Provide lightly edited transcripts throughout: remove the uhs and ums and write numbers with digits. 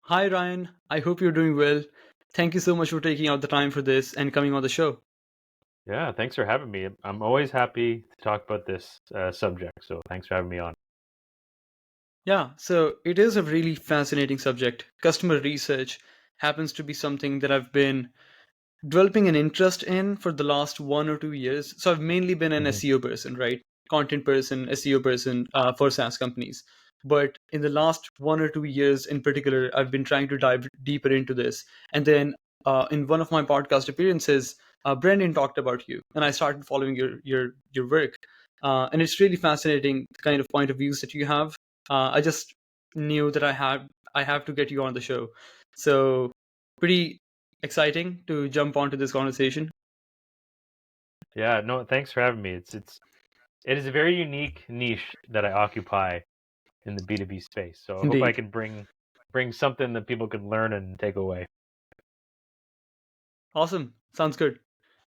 Hi, Ryan. I hope you're doing well. Thank you so much for taking out the time for this and coming on the show. Yeah, thanks for having me. I'm always happy to talk about this subject, so thanks for having me on. Yeah, so it is a really fascinating subject. Customer research happens to be something that I've been developing an interest in for the last 1 or 2 years. So I've mainly been an hmm SEO person, right? Content person, SEO person for SaaS companies. But in the last 1 or 2 years in particular, I've been trying to dive deeper into this. And then in one of my podcast appearances, Brendan talked about you, and I started following your work. And it's really fascinating the kind of point of views that you have. I just knew that I have to get you on the show. So pretty exciting to jump onto this conversation. Yeah, no, thanks for having me. It is a very unique niche that I occupy in the B2B space. So I hope I Indeed. can bring something that people can learn and take away. Awesome. Sounds good.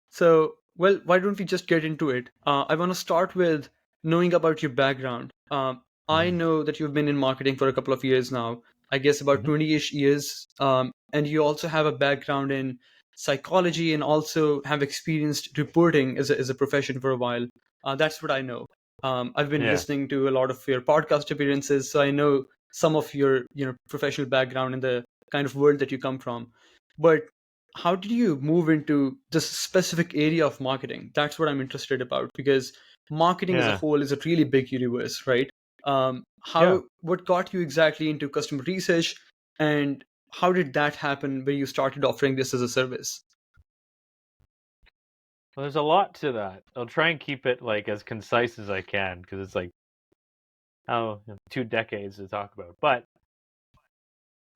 So, well, why don't we just get into it? I want to start with knowing about your background. I hmm know that you've been in marketing for a couple of years now, I guess about hmm 20-ish years. And you also have a background in psychology and also have experienced reporting as a profession for a while. That's what I know. I've been Yeah. listening to a lot of your podcast appearances, so I know some of your professional background and the kind of world that you come from. But how did you move into this specific area of marketing? That's what I'm interested about because marketing as a Yeah. whole is a really big universe, right? Yeah. What got you exactly into customer research, and how did that happen when you started offering this as a service? Well, there's a lot to that. I'll try and keep it like as concise as I can because it's like 2 decades to talk about. But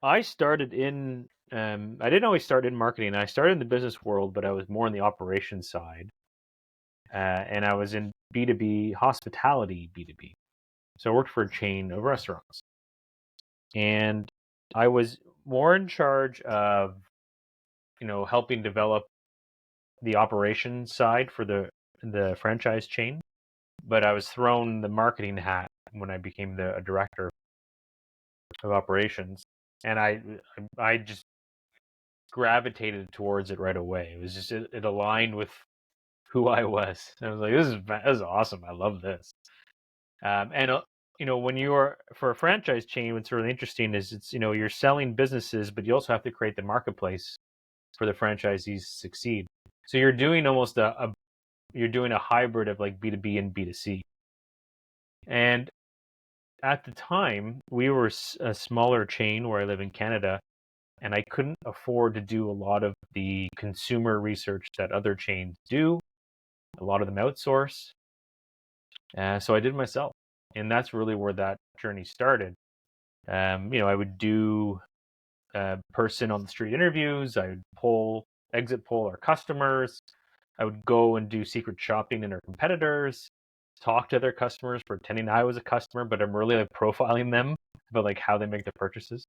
I started in I didn't always start in marketing. I started in the business world, but I was more on the operations side. And I was in B2B hospitality B2B. So I worked for a chain of restaurants. And I was more in charge of, helping develop the operations side for the franchise chain, but I was thrown the marketing hat when I became the director of operations. And I just gravitated towards it right away. It was just it aligned with who I was. I was like, this is awesome. I love this. And when you are for a franchise chain, what's really interesting is you're selling businesses, but you also have to create the marketplace for the franchisees to succeed. So you're doing almost you're doing a hybrid of like B2B and B2C. And at the time, we were a smaller chain where I live in Canada, and I couldn't afford to do a lot of the consumer research that other chains do. A lot of them outsource. So I did it myself. And that's really where that journey started. I would do person on the street interviews. I would exit poll our customers. I would go and do secret shopping in our competitors, talk to their customers, pretending I was a customer, but I'm really like profiling them about like how they make their purchases.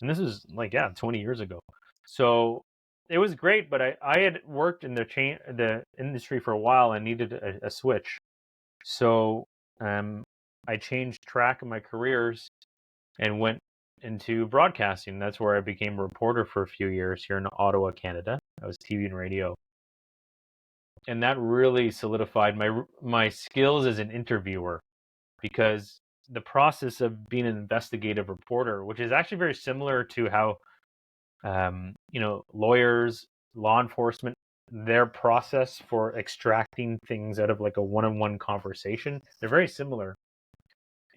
And this is like, yeah, 20 years ago. So it was great, but I had worked in the industry for a while and needed a switch. So um, I changed track of my careers and went into broadcasting. That's where I became a reporter for a few years here in Ottawa, Canada. I was TV and radio, and that really solidified my skills as an interviewer because the process of being an investigative reporter, which is actually very similar to how lawyers, law enforcement, their process for extracting things out of like a one-on-one conversation, they're very similar.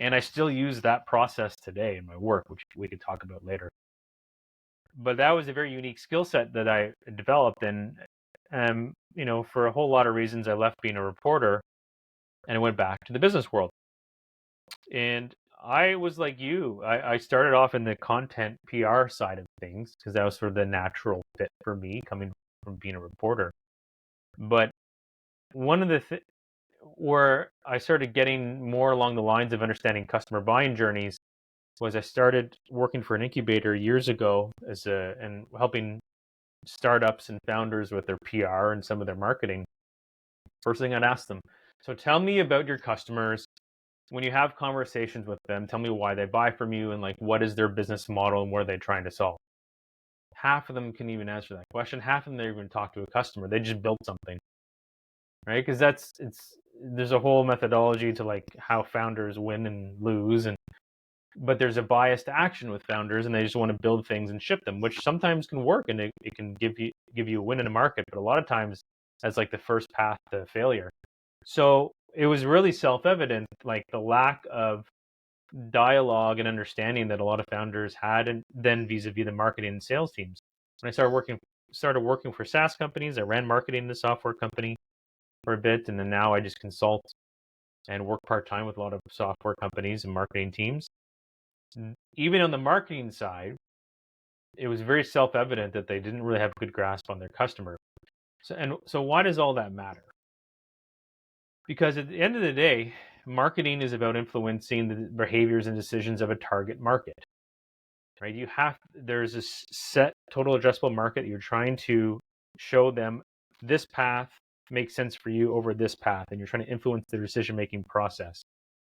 And I still use that process today in my work, which we could talk about later. But that was a very unique skill set that I developed. And, for a whole lot of reasons, I left being a reporter and I went back to the business world. And I was like you. I started off in the content PR side of things because that was sort of the natural fit for me coming from being a reporter. But one of the where I started getting more along the lines of understanding customer buying journeys was I started working for an incubator years ago and helping startups and founders with their PR and some of their marketing. First thing I'd ask them, so tell me about your customers. when you have conversations with them, tell me why they buy from you and like what is their business model and what are they trying to solve. Half of them can even answer that question. Half of them they even talk to a customer. They just built something, right? Because there's a whole methodology to like how founders win and lose, and but there's a bias to action with founders, and they just want to build things and ship them, which sometimes can work and it can give you a win in the market, but a lot of times that's like the first path to failure. So it was really self-evident, like the lack of dialogue and understanding that a lot of founders had, and then vis-a-vis the marketing and sales teams. When I started working for SaaS companies, I ran marketing in the software company for a bit, and then now I just consult and work part-time with a lot of software companies and marketing teams. Even on the marketing side, it was very self-evident that they didn't really have a good grasp on their customer. So why does all that matter? Because at the end of the day, marketing is about influencing the behaviors and decisions of a target market, right? There's a set total addressable market. You're trying to show them this path makes sense for you over this path, and you're trying to influence their decision-making process.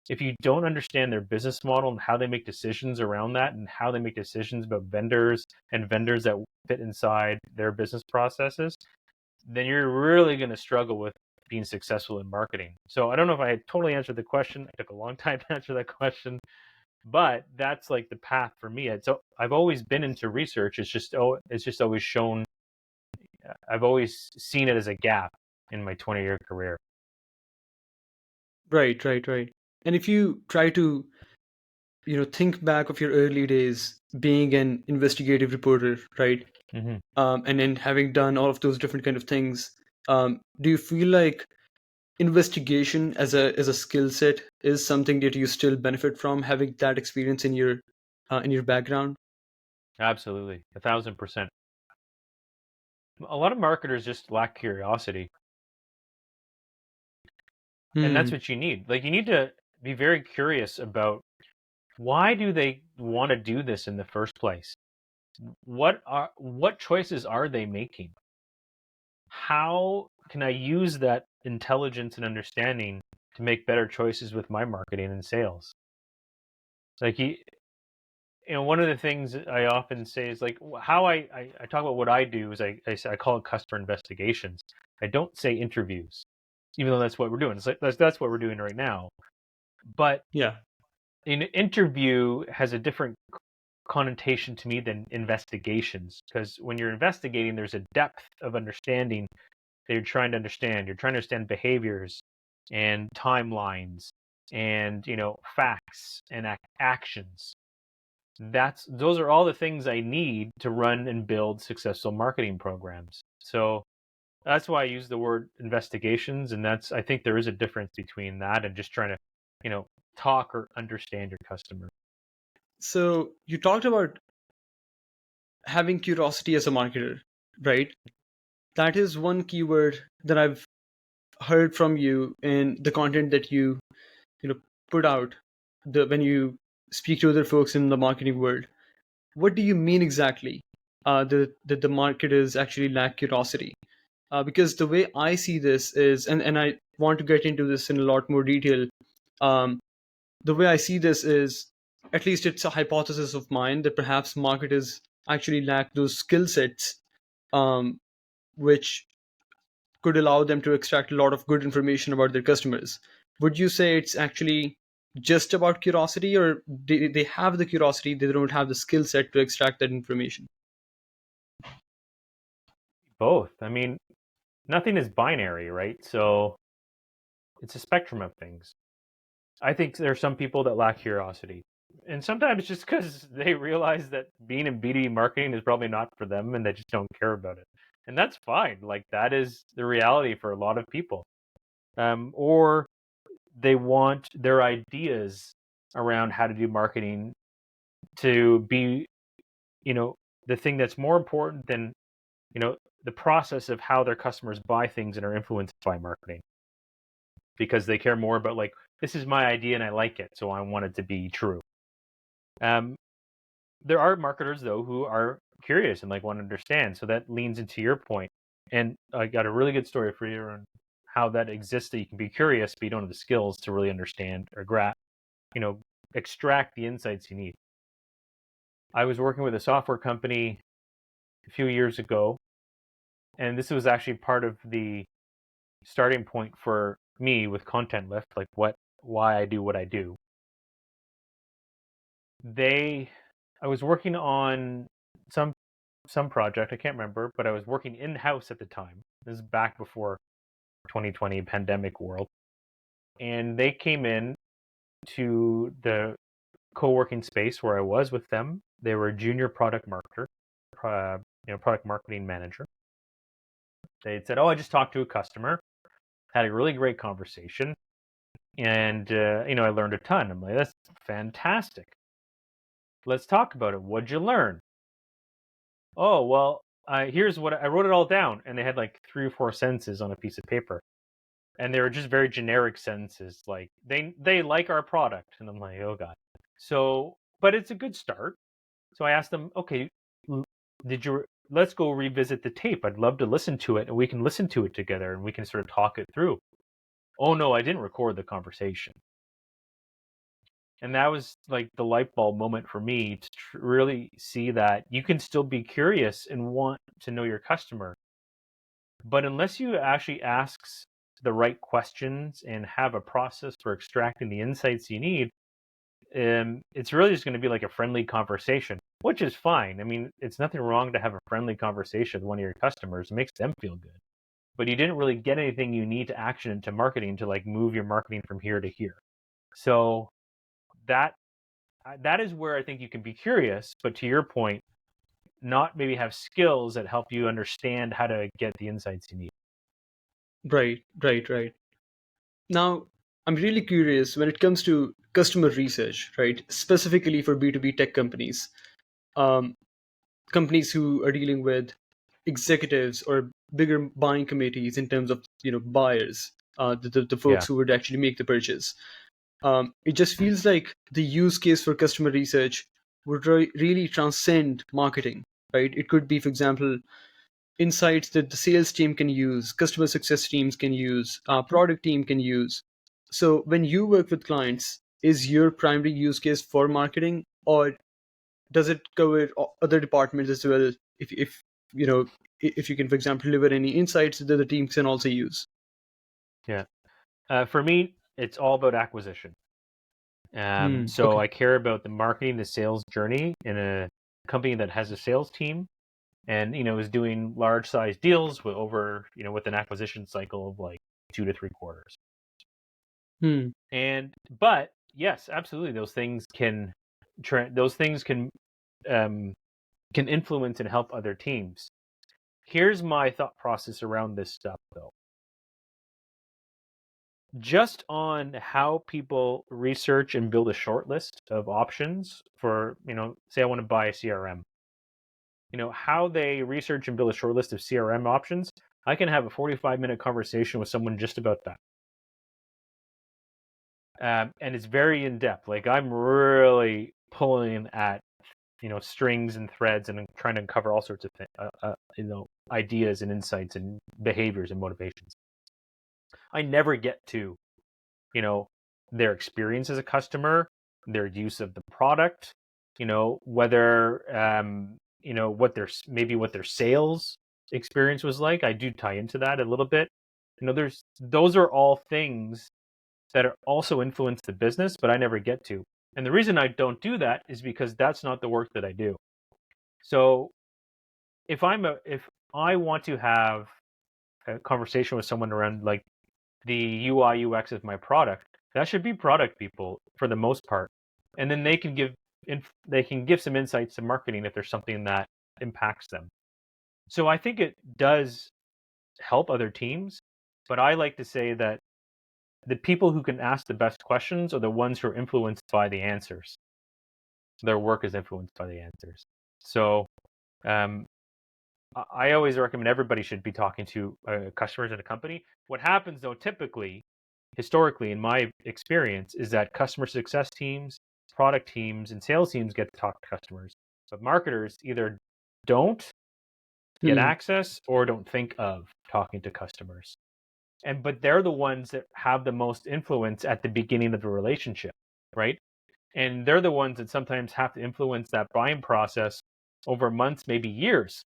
If you don't understand their business model and how they make decisions around that and how they make decisions about vendors and vendors that fit inside their business processes, then you're really going to struggle with being successful in marketing. So I don't know if I totally answered the question. I took a long time to answer that question, but that's like the path for me. So I've always been into research. It's just always shown. I've always seen it as a gap in my 20-year career. Right, right, right. And if you try to, think back of your early days being an investigative reporter, right? Mm-hmm. And then having done all of those different kind of things, do you feel like investigation as a skill set is something that you still benefit from having that experience in your background? Absolutely, 1,000%. A lot of marketers just lack curiosity, and that's Hmm. what you need. Like you need to be very curious about why do they want to do this in the first place? What choices are they making? How can I use that intelligence and understanding to make better choices with my marketing and sales? Like one of the things I often say is like how I talk about what I do is I call it customer investigations. I don't say interviews, even though that's what we're doing. It's like, that's what we're doing right now. But Yeah. an interview has a different connotation to me than investigations, because when you're investigating, there's a depth of understanding that you're trying to understand. You're trying to understand behaviors and timelines and facts and actions. Those are all the things I need to run and build successful marketing programs. So that's why I use the word investigations, and I think there is a difference between that and just trying to talk or understand your customer. So you talked about having curiosity as a marketer, right? That is one keyword that I've heard from you in the content that you know put out when you speak to other folks in the marketing world. What do you mean exactly? That the marketers actually lack curiosity? Because the way I see this is, and I want to get into this in a lot more detail. Um, the way I see this is, at least it's a hypothesis of mine, that perhaps marketers actually lack those skill sets, um, which could allow them to extract a lot of good information about their customers. Would you say it's actually just about curiosity, or they have the curiosity, they don't have the skill set to extract that information? Both. I mean, nothing is binary, right? So it's a spectrum of things. I think there are some people that lack curiosity. And sometimes just because they realize that being in B2B marketing is probably not for them and they just don't care about it. And that's fine. Like that is the reality for a lot of people. Or they want their ideas around how to do marketing to be, you know, the thing that's more important than, you know, the process of how their customers buy things and are influenced by marketing, because they care more about like, this is my idea and I like it, so I want it to be true. Um, there are marketers though who are curious and like want to understand, so that leans into your point. And I got a really good story for you on how that exists, that you can be curious but you don't have the skills to really understand or grasp extract the insights you need. I was working with a software company a few years ago, and this was actually part of the starting point for me with Content Lift, like why I do what I do. I was working on some project, I can't remember, but I was working in-house at the time. This is back before 2020 pandemic world. And they came in to the co-working space where I was with them. They were a junior product marketer, product marketing manager. They said, "Oh, I just talked to a customer, had a really great conversation, and I learned a ton." I'm like, "That's fantastic. Let's talk about it. What'd you learn?" "Oh, well, here's what I wrote it all down," and they had like 3 or 4 sentences on a piece of paper, and they were just very generic sentences, like they like our product, and I'm like, "Oh God." So, but it's a good start. So I asked them, "Okay, let's go revisit the tape. I'd love to listen to it, and we can listen to it together, and we can sort of talk it through." "Oh no, I didn't record the conversation." And that was like the light bulb moment for me to really see that you can still be curious and want to know your customer. But unless you actually ask the right questions and have a process for extracting the insights you need, it's really just going to be like a friendly conversation, which is fine. I mean, it's nothing wrong to have a friendly conversation with one of your customers. It makes them feel good. But you didn't really get anything you need to action into marketing to like move your marketing from here to here. So that is where I think you can be curious, but to your point, not maybe have skills that help you understand how to get the insights you need. Right. Now, I'm really curious when it comes to customer research, right? Specifically for B2B tech companies, um, companies who are dealing with executives or bigger buying committees in terms of buyers, the folks Yeah. who would actually make the purchase. It just feels like the use case for customer research would really transcend marketing, right? It could be, for example, insights that the sales team can use, customer success teams can use, product team can use. So when you work with clients, is your primary use case for marketing, or does it cover other departments as well? If if you can, for example, deliver any insights that the teams can also use. Yeah. For me, it's all about acquisition. So Okay. I care about the marketing, the sales journey in a company that has a sales team and, is doing large size deals with with an acquisition cycle of like 2 to 3 quarters. Hmm. But yes, absolutely, those things can um, influence and help other teams. Here's my thought process around this stuff, though. Just on how people research and build a short list of options for, say I want to buy a CRM. How they research and build a short list of CRM options, I can have a 45-minute conversation with someone just about that. And it's very in depth. Like I'm really pulling at strings and threads and trying to uncover all sorts of ideas and insights and behaviors and motivations. I never get to their experience as a customer, their use of the product, whether what their sales experience was like. I do tie into that a little bit. Those are all things that are also influence the business, but I never get to. And the reason I don't do that is because that's not the work that I do. So if I want to have a conversation with someone around like the UI UX of my product, that should be product people for the most part, and then they can give some insights to marketing if there's something that impacts them. So I think it does help other teams, but I like to say that the people who can ask the best questions are the ones who are influenced by the answers. Their work is influenced by the answers. So I always recommend everybody should be talking to customers at a company. What happens though, typically, historically, in my experience, is that customer success teams, product teams, and sales teams get to talk to customers. But marketers either don't get Hmm. access or don't think of talking to customers. But they're the ones that have the most influence at the beginning of the relationship, right? And they're the ones that sometimes have to influence that buying process over months, maybe years.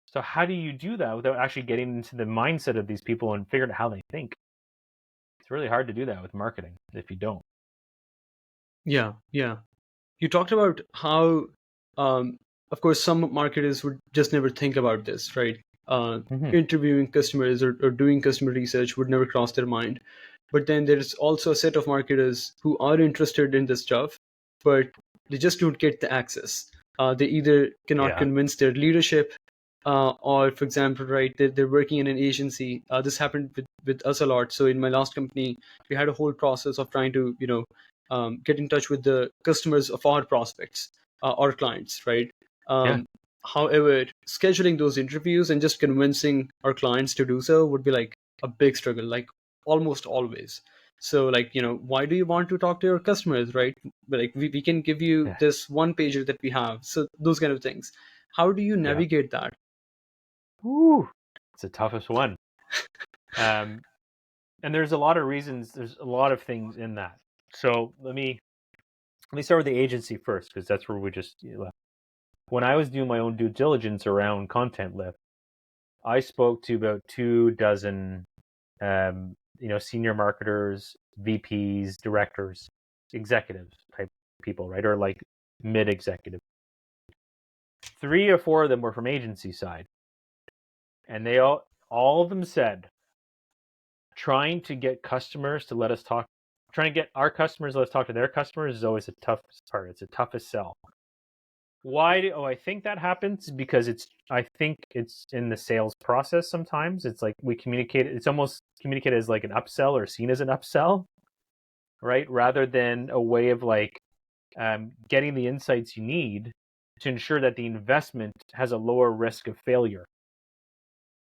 So how do you do that without actually getting into the mindset of these people and figuring out how they think? It's really hard to do that with marketing if you don't. Yeah, yeah. You talked about how, um, of course, some marketers would just never think about this, right? Mm-hmm. Interviewing customers or doing customer research would never cross their mind. But then there's also a set of marketers who are interested in this stuff, but they just don't get the access. They either cannot Yeah. convince their leadership, or, for example, right, they're working in an agency. This happened with us a lot. So in my last company, we had a whole process of trying to, get in touch with the customers of our prospects, or clients, right? Yeah. Um, However, scheduling those interviews and just convincing our clients to do so would be like a big struggle, like almost always. So, like, why do you want to talk to your customers, right? But like, we can give you Yeah. this one pager that we have. So those kind of things. How do you Yeah. navigate that? Woo. It's the toughest one. And there's a lot of reasons. There's a lot of things in that. So let me start with the agency first, because that's where we just left. When I was doing my own due diligence around content lift, I spoke to about 24, senior marketers, VPs, directors, executives type people, right? Or like mid-executive. 3 or 4 of them were from agency side. And they all of them said, trying to get customers to let us talk, trying to get our customers to let us talk to their customers is always a tough part. It's the toughest sell. Why I think that happens? Because I think it's in the sales process sometimes. It's like we communicate, it's almost communicated as like an upsell or seen as an upsell, right? Rather than a way of like getting the insights you need to ensure that the investment has a lower risk of failure.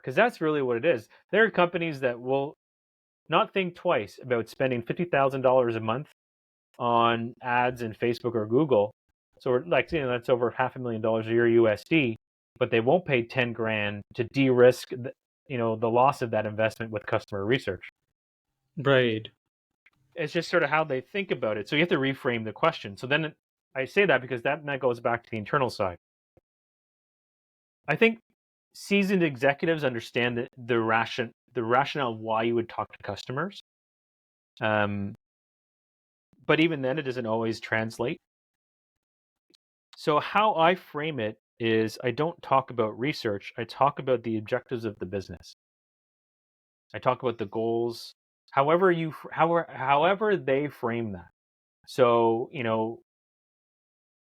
Because that's really what it is. There are companies that will not think twice about spending $50,000 a month on ads in Facebook or Google. So like, that's over $500,000 a year USD, but they won't pay 10 grand to de-risk the loss of that investment with customer research. Right. It's just sort of how they think about it. So you have to reframe the question. So then I say that because that goes back to the internal side. I think seasoned executives understand the rationale of why you would talk to customers. But even then, it doesn't always translate. So how I frame it is I don't talk about research. I talk about the objectives of the business. I talk about the goals, however they frame that. So,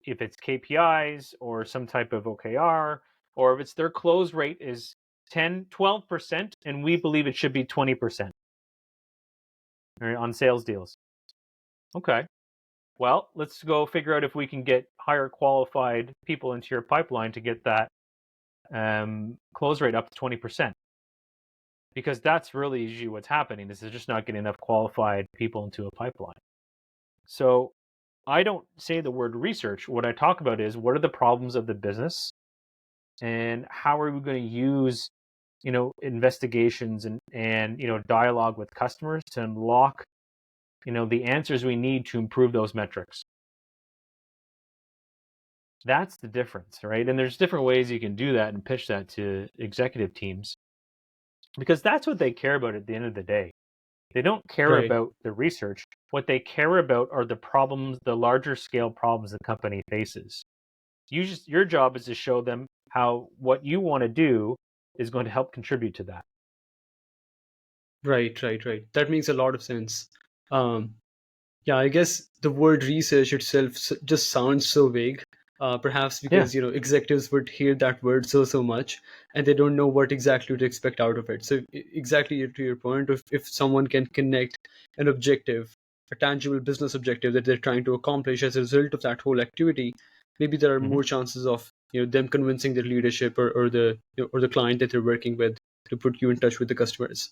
if it's KPIs or some type of OKR, or if it's their close rate is 10, 12%, and we believe it should be 20%, right, on sales deals. Okay. Well, let's go figure out if we can get higher qualified people into your pipeline to get that close rate up to 20%. Because that's really usually what's happening, is they're just not getting enough qualified people into a pipeline. So I don't say the word research. What I talk about is, what are the problems of the business and how are we going to use, investigations and dialogue with customers to unlock, the answers we need to improve those metrics. That's the difference, right? And there's different ways you can do that and pitch that to executive teams, because that's what they care about at the end of the day. They don't care Right. about the research. What they care about are the problems, the larger scale problems the company faces. Your job is to show them how what you want to do is going to help contribute to that. Right. Right. Right. That makes a lot of sense. Um, Yeah, I guess the word research itself just sounds so vague. Perhaps Yeah. because executives would hear that word so much, and they don't know what exactly to expect out of it. So exactly to your point, if someone can connect an objective, a tangible business objective that they're trying to accomplish as a result of that whole activity, maybe there are Mm-hmm. more chances of them convincing their leadership or the or the client that they're working with to put you in touch with the customers.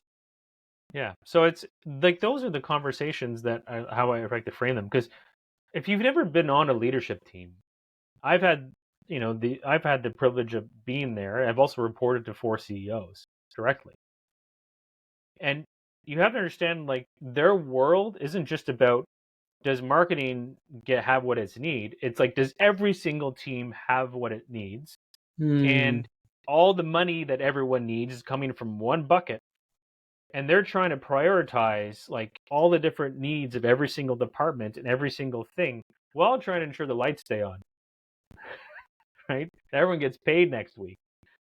Yeah. So it's like those are the conversations that how I like to frame them. Because if you've never been on a leadership team, I've had I've had the privilege of being there. I've also reported to 4 CEOs directly. And you have to understand, like, their world isn't just about does marketing have what it needs? It's like, does every single team have what it needs? Hmm. And all the money that everyone needs is coming from one bucket, and they're trying to prioritize like all the different needs of every single department and every single thing while trying to ensure the lights stay on, right? Everyone gets paid next week.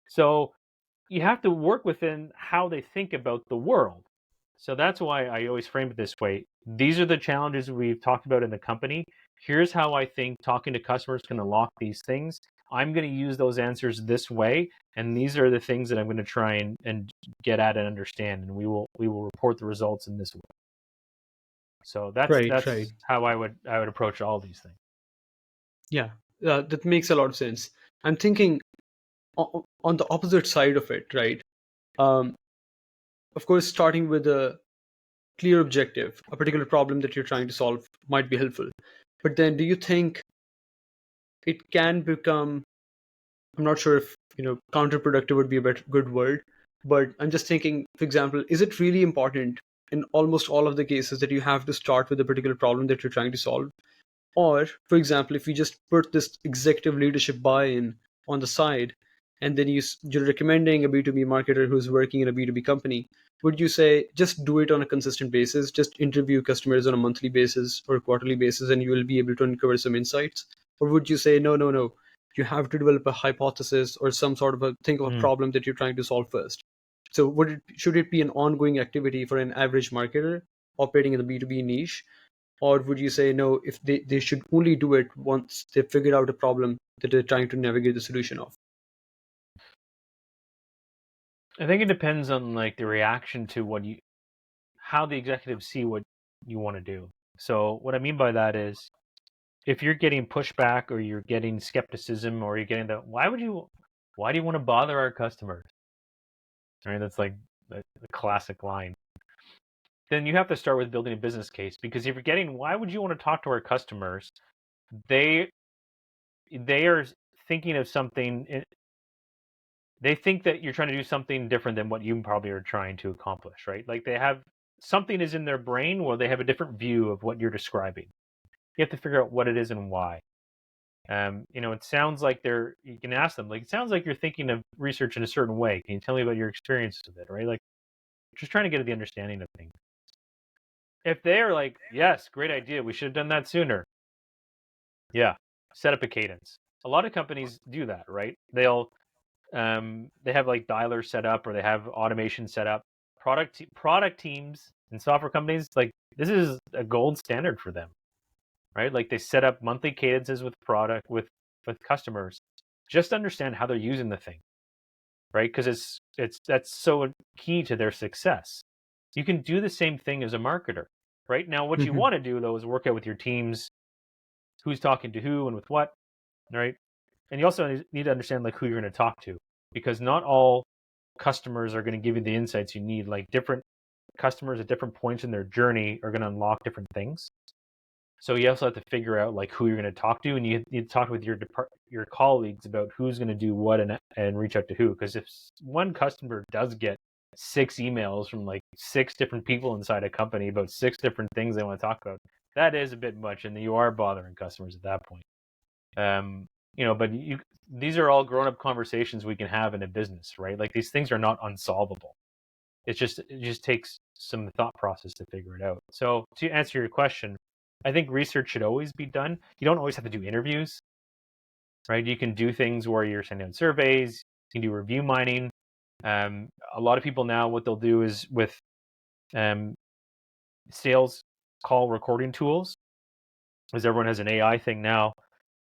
So you have to work within how they think about the world. So that's why I always frame it this way. These are the challenges we've talked about in the company. Here's how I think talking to customers can unlock these things. I'm going to use those answers this way, and these are the things that I'm going to try and get at and understand, and we will report the results in this way. So that's Right, right. that's how I would approach all these things. Yeah, that makes a lot of sense. I'm thinking on the opposite side of it, right? Um, of course, starting with a clear objective, a particular problem that you're trying to solve might be helpful. But then, do you think it can become, I'm not sure if, counterproductive would be a good word, but I'm just thinking, for example, is it really important in almost all of the cases that you have to start with a particular problem that you're trying to solve? Or, for example, if you just put this executive leadership buy-in on the side, and then you're recommending a B2B marketer who's working in a B2B company, would you say just do it on a consistent basis, just interview customers on a monthly basis or quarterly basis, and you will be able to uncover some insights? Or would you say, no, no, no, you have to develop a hypothesis or some sort of think of a Mm. problem that you're trying to solve first? So should it be an ongoing activity for an average marketer operating in the B2B niche? Or would you say no, if they should only do it once they've figured out a problem that they're trying to navigate the solution of? I think it depends on like the reaction to how the executives see what you want to do. So what I mean by that is, if you're getting pushback or you're getting skepticism or you're getting why do you want to bother our customers? Right? That's like the classic line. Then you have to start with building a business case, because if you're getting why would you want to talk to our customers? They they are thinking of something. They think that you're trying to do something different than what you probably are trying to accomplish, right? Like they have something is in their brain where they have a different view of what you're describing. You have to figure out what it is and why. It sounds like you can ask them, like, it sounds like you're thinking of research in a certain way. Can you tell me about your experience with it, right? Like, just trying to get at the understanding of things. If they're like, yes, great idea, we should have done that sooner. Yeah, set up a cadence. A lot of companies do that, right? They have like dialers set up, or they have automation set up. Product teams and software companies, like, this is a gold standard for them, right? Like they set up monthly cadences with customers, just to understand how they're using the thing, right? Because that's so key to their success. You can do the same thing as a marketer, right? Now, what you Mhm. want to do though is work out with your teams, who's talking to who and with what, right? And you also need to understand like who you're going to talk to, because not all customers are going to give you the insights you need. Like different customers at different points in their journey are going to unlock different things. So you also have to figure out like who you're going to talk to, and you need to talk with your colleagues about who's going to do what and reach out to who. Because if one customer does get 6 emails from like 6 different people inside a company about 6 different things they want to talk about, that is a bit much, and you are bothering customers at that point. But these are all grown-up conversations we can have in a business, right? Like these things are not unsolvable. It just takes some thought process to figure it out. So to answer your question, I think research should always be done. You don't always have to do interviews, right? You can do things where you're sending out surveys. You can do review mining. A lot of people now, what they'll do is with um, sales call recording tools, as everyone has an AI thing now.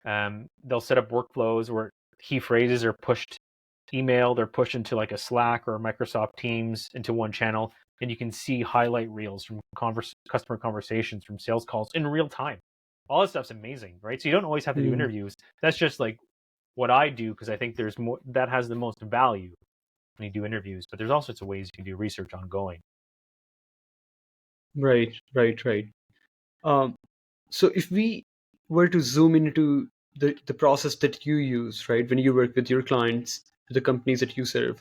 They'll set up workflows where key phrases are pushed, emailed, or pushed into like a Slack or a Microsoft Teams into one channel, and you can see highlight reels from customer conversations from sales calls in real time. All this stuff's amazing, right? So you don't always have to do Mm. interviews. That's just like what I do, because I think there's more that has the most value when you do interviews. But there's all sorts of ways you can do research ongoing. Right, right, right. Um, so if we were to zoom into the process that you use, right, when you work with your clients, the companies that you serve,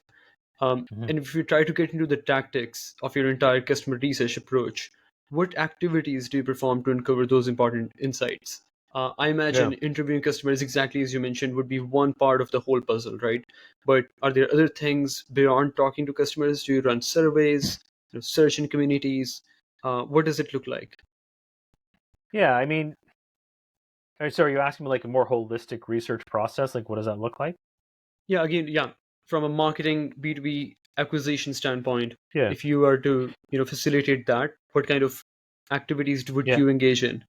Mhm. and if you try to get into the tactics of your entire customer research approach, what activities do you perform to uncover those important insights? I Yeah. imagine interviewing customers, exactly as you mentioned, would be one part of the whole puzzle, right? But are there other things beyond talking to customers? Do you run surveys, search in communities? What does it look like? Yeah, I mean, so are you asking me like a more holistic research process? Like, what does that look like? Yeah, again, yeah, from a marketing B2B acquisition standpoint, Yeah. if you were to, facilitate that, what kind of activities would Yeah. you engage in?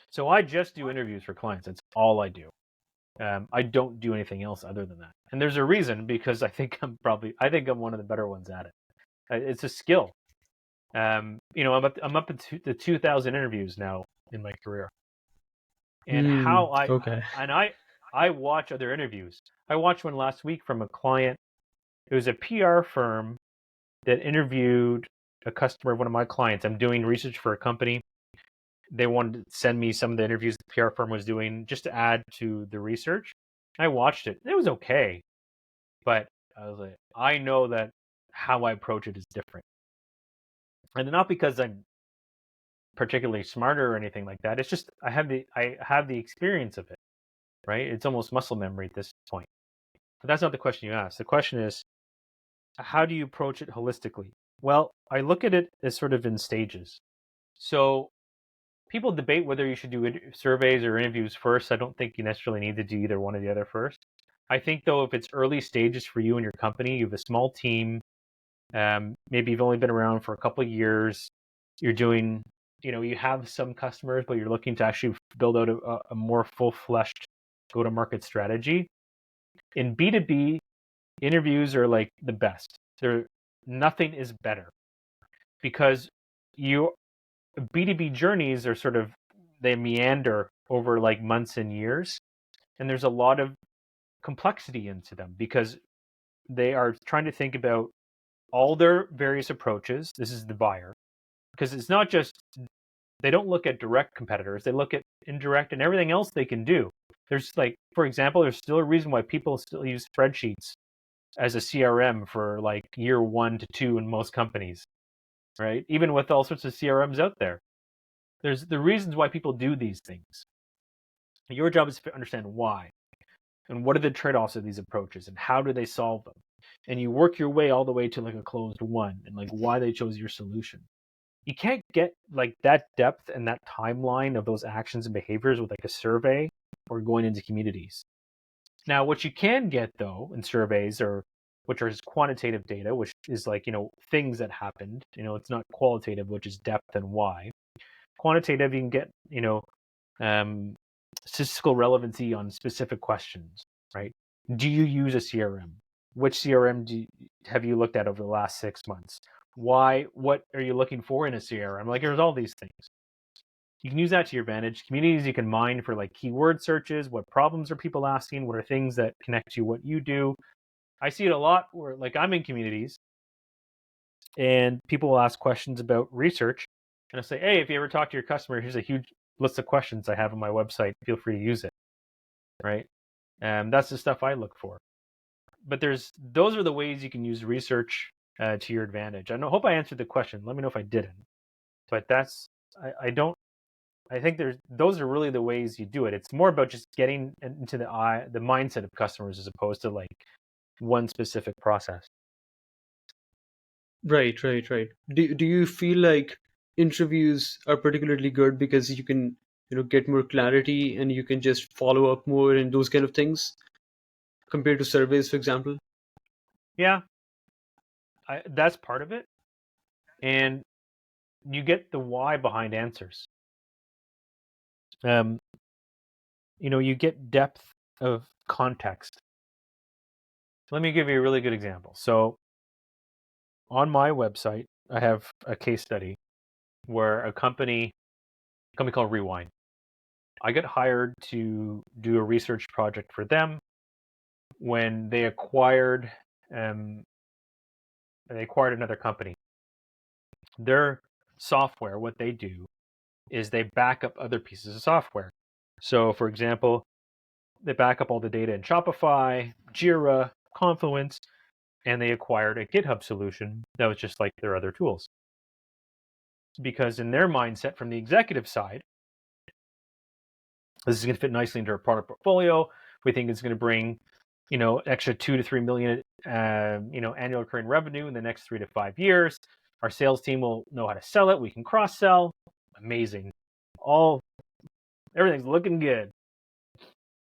So I just do interviews for clients. That's all I do. I don't do anything else other than that. And there's a reason, because I think I'm one of the better ones at it. It's a skill. I'm up to the 2,000 interviews now in my career, and Hmm. Okay. I watch other interviews. I watched one last week from a client. It was a PR firm that interviewed a customer of one of my clients. I'm doing research for a company. They wanted to send me some of the interviews the PR firm was doing just to add to the research. I watched it. It was okay, but I was like, I know that how I approach it is different, and not because I'm particularly smarter or anything like that. It's just I have the experience of it, right? It's almost muscle memory at this point. But that's not the question you asked. The question is, how do you approach it holistically? Well, I look at it as sort of in stages. So people debate whether you should do surveys or interviews first. I don't think you necessarily need to do either one or the other first. I think though, if it's early stages for you and your company, you have a small team, maybe you've only been around for a couple of years, you're doing, you have some customers, but you're looking to actually build out a more full-fleshed go-to-market strategy. In B2B, interviews are like the best. Nothing is better, because you B2B journeys are sort of, they meander over like months and years, and there's a lot of complexity into them because they are trying to think about all their various approaches. This is the buyer, because it's not just, they don't look at direct competitors, they look at indirect and everything else they can do. There's like, for example, there's still a reason why people still use spreadsheets as a CRM for like year 1 to 2 in most companies, right? Even with all sorts of CRMs out there, there's the reasons why people do these things. Your job is to understand why, and what are the trade-offs of these approaches, and how do they solve them, and you work your way all the way to like a closed one, and like why they chose your solution. You can't get like that depth and that timeline of those actions and behaviors with like a survey or going into communities. Now, what you can get though in surveys, or which are quantitative data, which is like, things that happened, it's not qualitative, which is depth and why. Quantitative, you can get, um, statistical relevancy on specific questions, right? Do you use a CRM? Which CRM have you looked at over the last 6 months? Why? What are you looking for in a CRM? Like, there's all these things. You can use that to your advantage. Communities you can mine for like keyword searches. What problems are people asking? What are things that connect to what you do? I see it a lot where like I'm in communities and people will ask questions about research, and I'll say, hey, if you ever talk to your customer, here's a huge list of questions I have on my website. Feel free to use it, right? And that's the stuff I look for. But those are the ways you can use research to your advantage. Hope I answered the question. Let me know if I didn't. But I don't. I think those are really the ways you do it. It's more about just getting into the mindset of customers as opposed to like one specific process. Right, right, right. Do you feel like interviews are particularly good because you can, get more clarity and you can just follow up more and those kind of things compared to surveys, for example? Yeah, that's part of it, and you get the why behind answers. Um, you get depth of context. Let me give you a really good example. So on my website, I have a case study where a company called Rewind. I got hired to do a research project for them when um, they acquired another company. Their software, what they do is they back up other pieces of software. So, for example, they back up all the data in Shopify, Jira, Confluence, and they acquired a GitHub solution that was just like their other tools. because in their mindset from the executive side, this is going to fit nicely into our product portfolio. We think it's going to bring, extra 2 to 3 million, annual recurring revenue in the next 3 to 5 years. Our sales team will know how to sell it. We can cross sell. Amazing. Everything's looking good.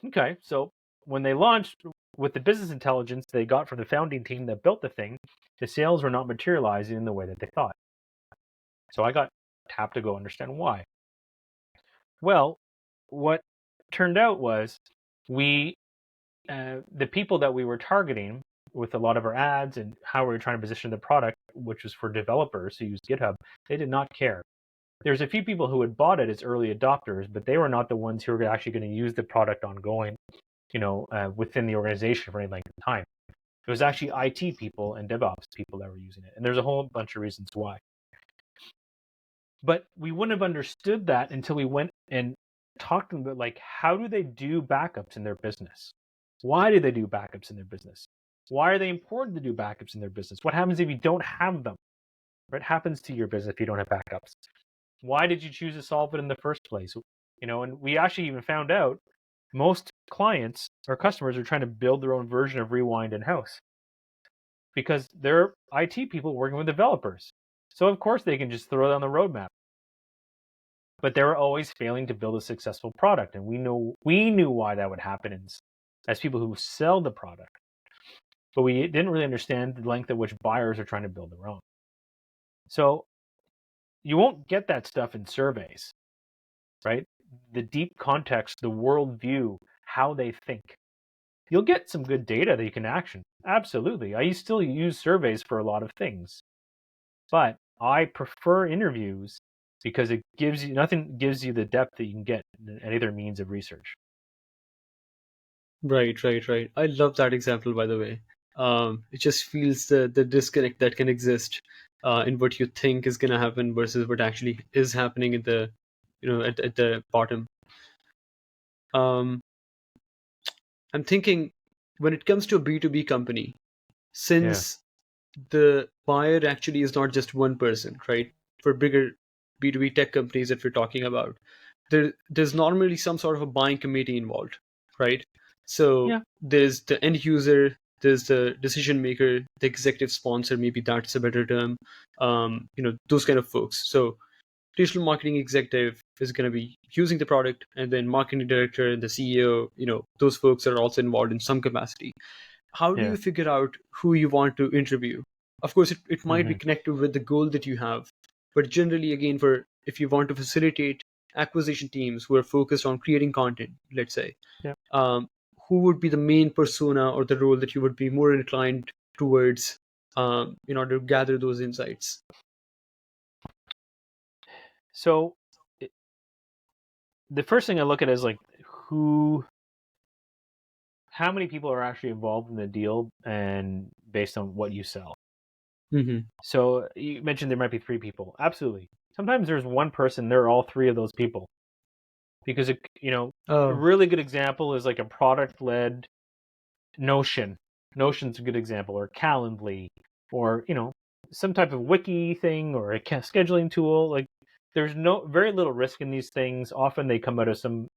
Okay, so when they launched with the business intelligence they got from the founding team that built the thing, the sales were not materializing in the way that they thought. So I got tapped to go understand why. Well, what turned out was the people that we were targeting with a lot of our ads and how we were trying to position the product, which was for developers who use GitHub, they did not care. There's a few people who had bought it as early adopters, but they were not the ones who were actually going to use the product ongoing, within the organization for any length of time. It was actually IT people and DevOps people that were using it. And there's a whole bunch of reasons why. But we wouldn't have understood that until we went and talked to them about, how do they do backups in their business? Why do they do backups in their business? Why are they important to do backups in their business? What happens if you don't have them? What happens to your business if you don't have backups? Why did you choose to solve it in the first place? And we actually even found out most clients or customers are trying to build their own version of Rewind in-house because they're IT people working with developers. So of course they can just throw it on the roadmap. But they were always failing to build a successful product. And we knew why that would happen as people who sell the product. But we didn't really understand the length at which buyers are trying to build their own. So you won't get that stuff in surveys, right? The deep context, the worldview, how they think. You'll get some good data that you can action. Absolutely. I still use surveys for a lot of things. But I prefer interviews because nothing gives you the depth that you can get in any other means of research. Right. I love that example, by the way. It just feels the disconnect that can exist in what you think is going to happen versus what actually is happening at the, at the bottom. Um, I'm thinking when it comes to a B2B company, since the buyer actually is not just one person, right? For bigger B2B tech companies that we're talking about, there's normally some sort of a buying committee involved, right? So there's the end user, there's the decision maker, the executive sponsor, maybe that's a better term, those kind of folks. So digital marketing executive is going to be using the product, and then marketing director and the CEO, those folks are also involved in some capacity. How do you figure out who you want to interview? Of course, it might be connected with the goal that you have, but generally, again, if you want to facilitate acquisition teams who are focused on creating content, let's say, who would be the main persona or the role that you would be more inclined towards in order to gather those insights? So the first thing I look at is how many people are actually involved in the deal and based on what you sell. Mm-hmm. So you mentioned there might be 3 people. Absolutely. Sometimes there's one person, they're all 3 of those people. Because, a really good example is like a product-led Notion. Notion's a good example, or Calendly, or, some type of wiki thing or a scheduling tool. Like there's very little risk in these things. Often they come out of some,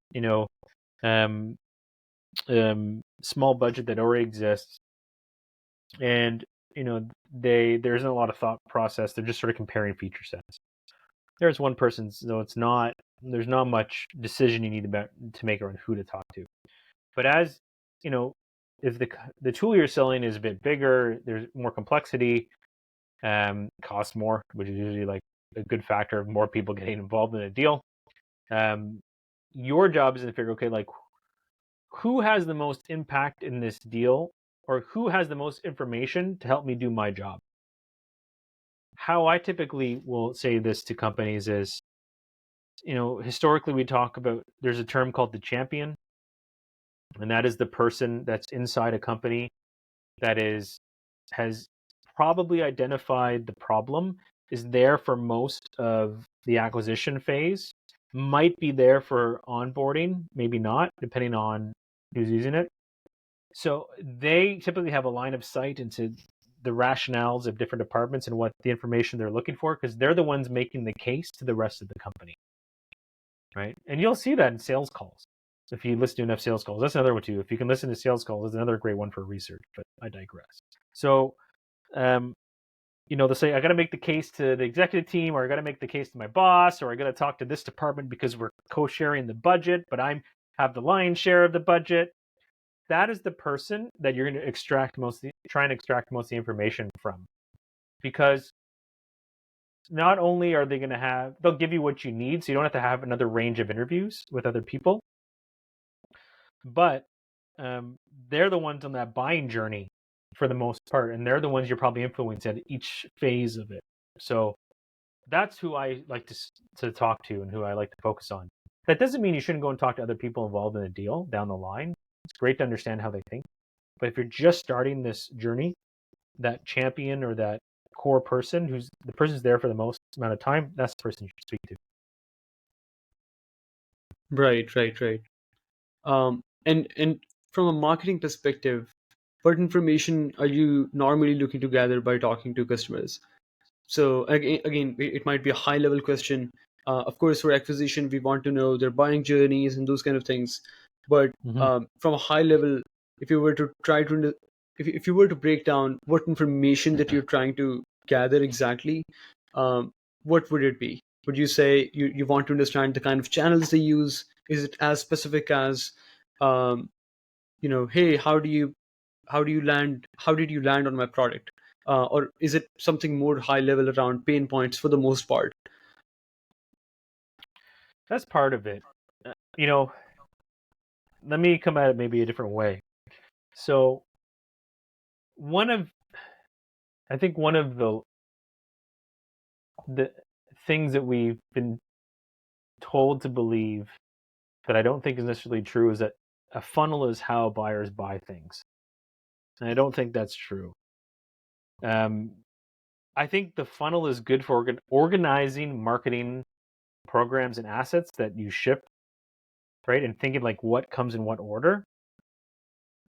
small budget that already exists. And, there isn't a lot of thought process. They're just sort of comparing feature sets. There's one person, so there's not much decision you need to make around who to talk to. But as, if the tool you're selling is a bit bigger, there's more complexity, costs more, which is usually like a good factor of more people getting involved in a deal. Your job is to figure, okay, like who has the most impact in this deal, or who has the most information to help me do my job? How I typically will say this to companies is, historically we talk about, there's a term called the champion, and that is the person that's inside a company that has probably identified the problem, is there for most of the acquisition phase, might be there for onboarding, maybe not, depending on who's using it. So they typically have a line of sight into the rationales of different departments and what the information they're looking for, because they're the ones making the case to the rest of the company, right? And you'll see that in sales calls. If you listen to enough sales calls, that's another one too. If you can listen to sales calls, that's another great one for research, but I digress. So, they'll say, I got to make the case to the executive team, or I got to make the case to my boss, or I got to talk to this department because we're co-sharing the budget, but I have the lion's share of the budget. That is the person that you're going to try and extract most of the information from, because not only are they going to they'll give you what you need, so you don't have to have another range of interviews with other people, but they're the ones on that buying journey for the most part, and they're the ones you're probably influencing at each phase of it. So that's who I like to talk to and who I like to focus on. That doesn't mean you shouldn't go and talk to other people involved in a deal down the line. It's great to understand how they think. But if you're just starting this journey, that champion or that core person who's the person's there for the most amount of time, that's the person you should speak to. Right. And from a marketing perspective, what information are you normally looking to gather by talking to customers? So again, it might be a high level question. Of course, for acquisition, we want to know their buying journeys and those kind of things. But from a high level, if you were to try to, if you were to break down what information that you're trying to gather exactly, what would it be? Would you say you want to understand the kind of channels they use? Is it as specific as, hey, how did you land on my product? Or is it something more high level around pain points for the most part? That's part of it. Let me come at it maybe a different way. So I think one of the things that we've been told to believe that I don't think is necessarily true is that a funnel is how buyers buy things. And I don't think that's true. I think the funnel is good for organizing marketing programs and assets that you ship, right? And thinking like what comes in what order.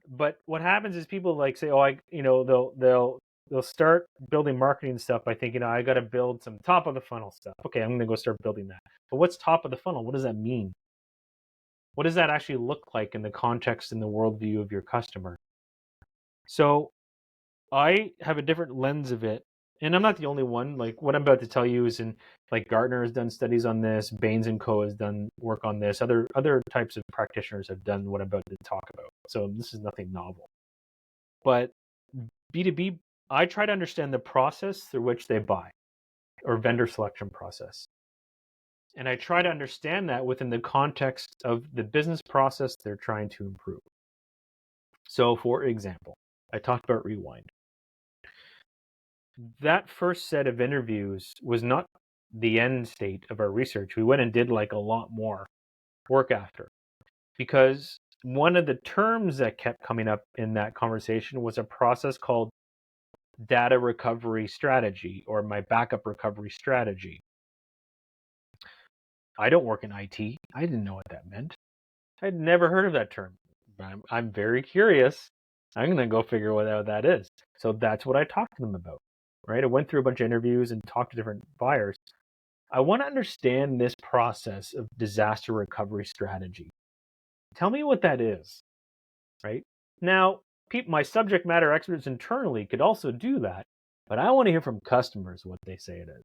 But what happens is people like say, they'll start building marketing stuff by thinking, I got to build some top of the funnel stuff. Okay, I'm going to go start building that. But what's top of the funnel? What does that mean? What does that actually look like in the context and the worldview of your customer? So I have a different lens of it, and I'm not the only one. Like what I'm about to tell you is like Gartner has done studies on this, Baines and Co has done work on this. Other types of practitioners have done what I'm about to talk about. So this is nothing novel. But B2B, I try to understand the process through which they buy, or vendor selection process. And I try to understand that within the context of the business process they're trying to improve. So for example, I talked about Rewind. That first set of interviews was not the end state of our research. We went and did like a lot more work after, because one of the terms that kept coming up in that conversation was a process called data recovery strategy, or my backup recovery strategy. I don't work in IT. I didn't know what that meant. I'd never heard of that term. I'm very curious. I'm going to go figure out what that is. So that's what I talked to them about, right? I went through a bunch of interviews and talked to different buyers. I want to understand this process of disaster recovery strategy. Tell me what that is, right? Now, my subject matter experts internally could also do that, but I want to hear from customers what they say it is,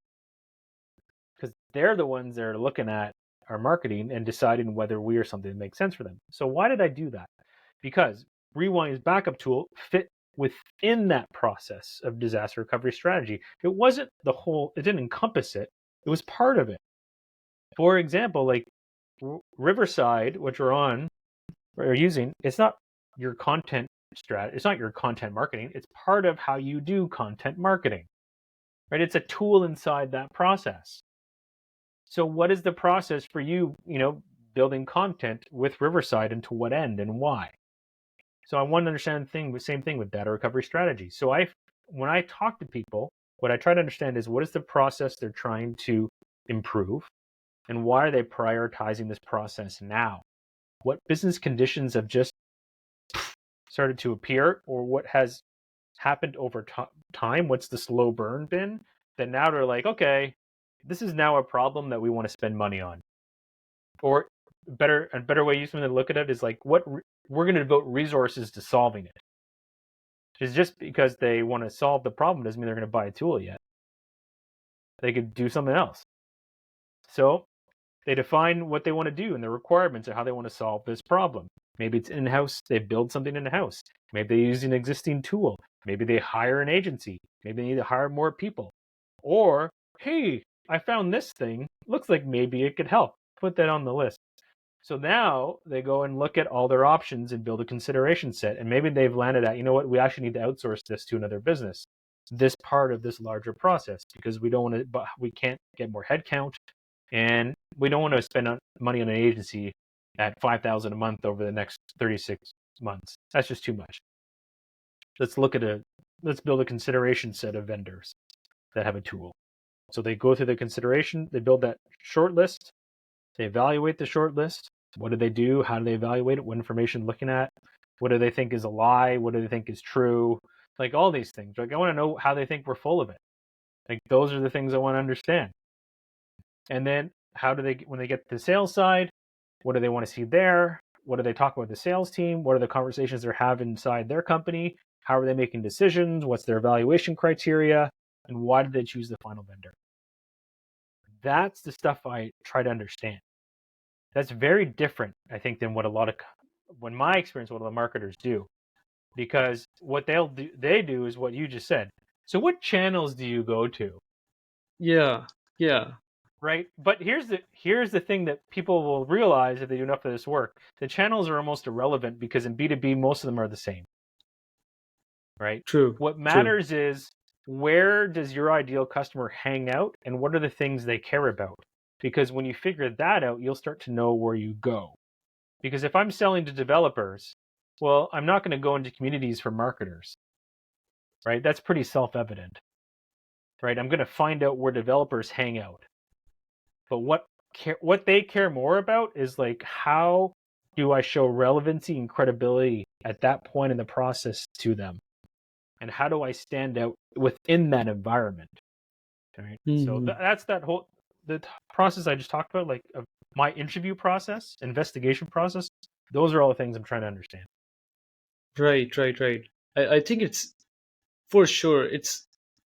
because they're the ones that are looking at our marketing and deciding whether we are something that makes sense for them. So why did I do that? Because Rewind's backup tool fit within that process of disaster recovery strategy. It wasn't it didn't encompass it. It was part of it. For example, like Riverside, which we're using, it's not your content it's not your content marketing. It's part of how you do content marketing, right? It's a tool inside that process. So what is the process for you, building content with Riverside, and to what end and why? So I want to understand the same thing with data recovery strategy. So when I talk to people, what I try to understand is what is the process they're trying to improve, and why are they prioritizing this process now? What business conditions have just started to appear, or what has happened over time, what's the slow burn been, then now they're like, okay, this is now a problem that we want to spend money on. Or a better way you to look at it is like, we're going to devote resources to solving it. It's just because they want to solve the problem doesn't mean they're going to buy a tool yet. They could do something else. So they define what they want to do and the requirements of how they want to solve this problem. Maybe it's in-house, they build something in-house. Maybe they use an existing tool. Maybe they hire an agency. Maybe they need to hire more people. Or, hey, I found this thing. Looks like maybe it could help. Put that on the list. So now they go and look at all their options and build a consideration set. And maybe they've landed at, you know what, we actually need to outsource this to another business, this part of this larger process, because we don't want to, but we can't get more headcount, and we don't want to spend money on an agency at $5,000 a month over the next 36 months. That's just too much. Let's build a consideration set of vendors that have a tool. So they go through the consideration, they build that short list, they evaluate the short list. What do they do? How do they evaluate it? What information looking at? What do they think is a lie? What do they think is true? Like all these things. Like I want to know how they think we're full of it. Like those are the things I want to understand. And then how do they, when they get to the sales side, what do they want to see there? What do they talk about with the sales team? What are the conversations they're having inside their company? How are they making decisions? What's their evaluation criteria? And why did they choose the final vendor? That's the stuff I try to understand. That's very different, I think, than what my experience, what a lot of marketers do. Because what they do is what you just said. So what channels do you go to? Yeah. Right? But here's the thing that people will realize if they do enough of this work. The channels are almost irrelevant because in B2B, most of them are the same. Right? True. What matters is, where does your ideal customer hang out and what are the things they care about? Because when you figure that out, you'll start to know where you go. Because if I'm selling to developers, well, I'm not going to go into communities for marketers, right? That's pretty self-evident, right? I'm going to find out where developers hang out. But what they care more about is like, how do I show relevancy and credibility at that point in the process to them? And how do I stand out within that environment? Right? So that's the process I just talked about, like my interview process, investigation process. Those are all the things I'm trying to understand. Right. I think it's, for sure, it's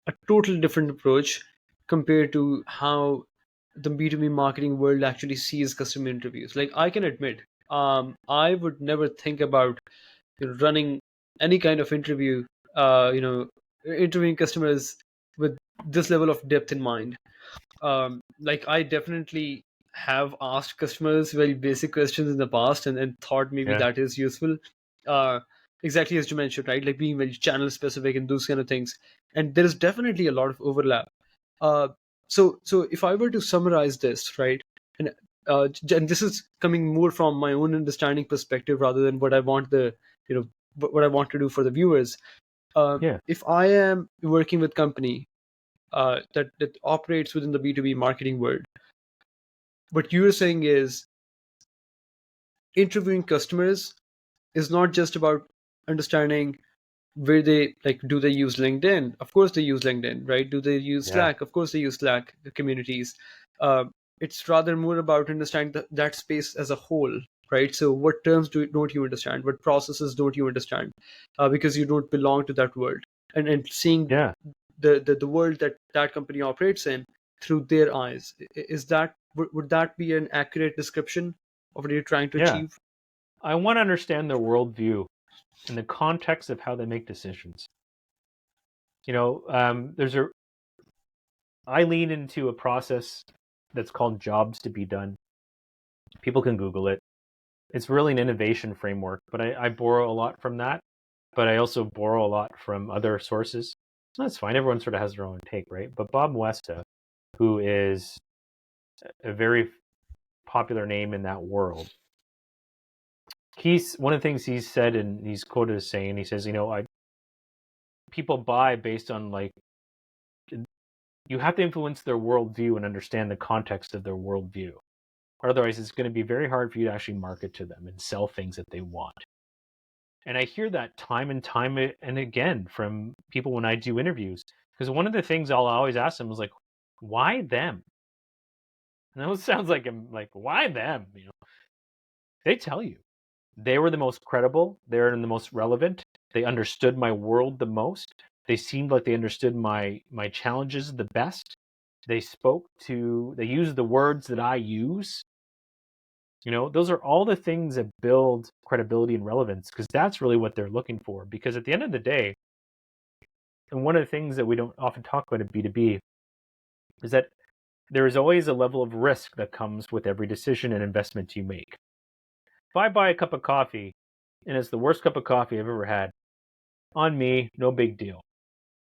a total different approach compared to how the B2B marketing world actually sees customer interviews. Like, I can admit, I would never think about, running any kind of interview, interviewing customers with this level of depth in mind. Like, I definitely have asked customers very basic questions in the past, and thought maybe Yeah. that is useful. Uh, exactly as you mentioned, right? Like being very channel specific and those kind of things. And there is definitely a lot of overlap. Uh, so if I were to summarize this, right, and and this is coming more from my own understanding perspective rather than what I want what I want to do for the viewers. Yeah. If I am working with company that operates within the B2B marketing world, what you're saying is interviewing customers is not just about understanding where they, like, do they use LinkedIn? Of course they use LinkedIn, right? Do they use Yeah. Slack? Of course they use Slack, the communities. It's rather more about understanding that space as a whole, right? So what terms don't you understand? What processes don't you understand? Because you don't belong to that world. And seeing Yeah. the world that company operates in through their eyes. Is that, would that be an accurate description of what you're trying to Yeah. achieve? I want to understand their worldview in the context of how they make decisions. I lean into a process that's called jobs to be done. People can Google it. It's really an innovation framework, but I borrow a lot from that. But I also borrow a lot from other sources. That's fine. Everyone sort of has their own take, right? But Bob Westa, who is a very popular name in that world, he's one of the things he's said, and he's quoted as saying, he says, people buy based on, like, you have to influence their worldview and understand the context of their worldview. Otherwise, it's going to be very hard for you to actually market to them and sell things that they want. And I hear that time and time and again from people when I do interviews. Because one of the things I'll always ask them is like, why them? And that sounds like I'm like, why them? You know, they tell you. They were the most credible. They're the most relevant. They understood my world the most. They seemed like they understood my challenges the best. They used the words that I use. You know, those are all the things that build credibility and relevance, because that's really what they're looking for. Because at the end of the day, and one of the things that we don't often talk about in B2B is that there is always a level of risk that comes with every decision and investment you make. If I buy a cup of coffee and it's the worst cup of coffee I've ever had, on me, no big deal.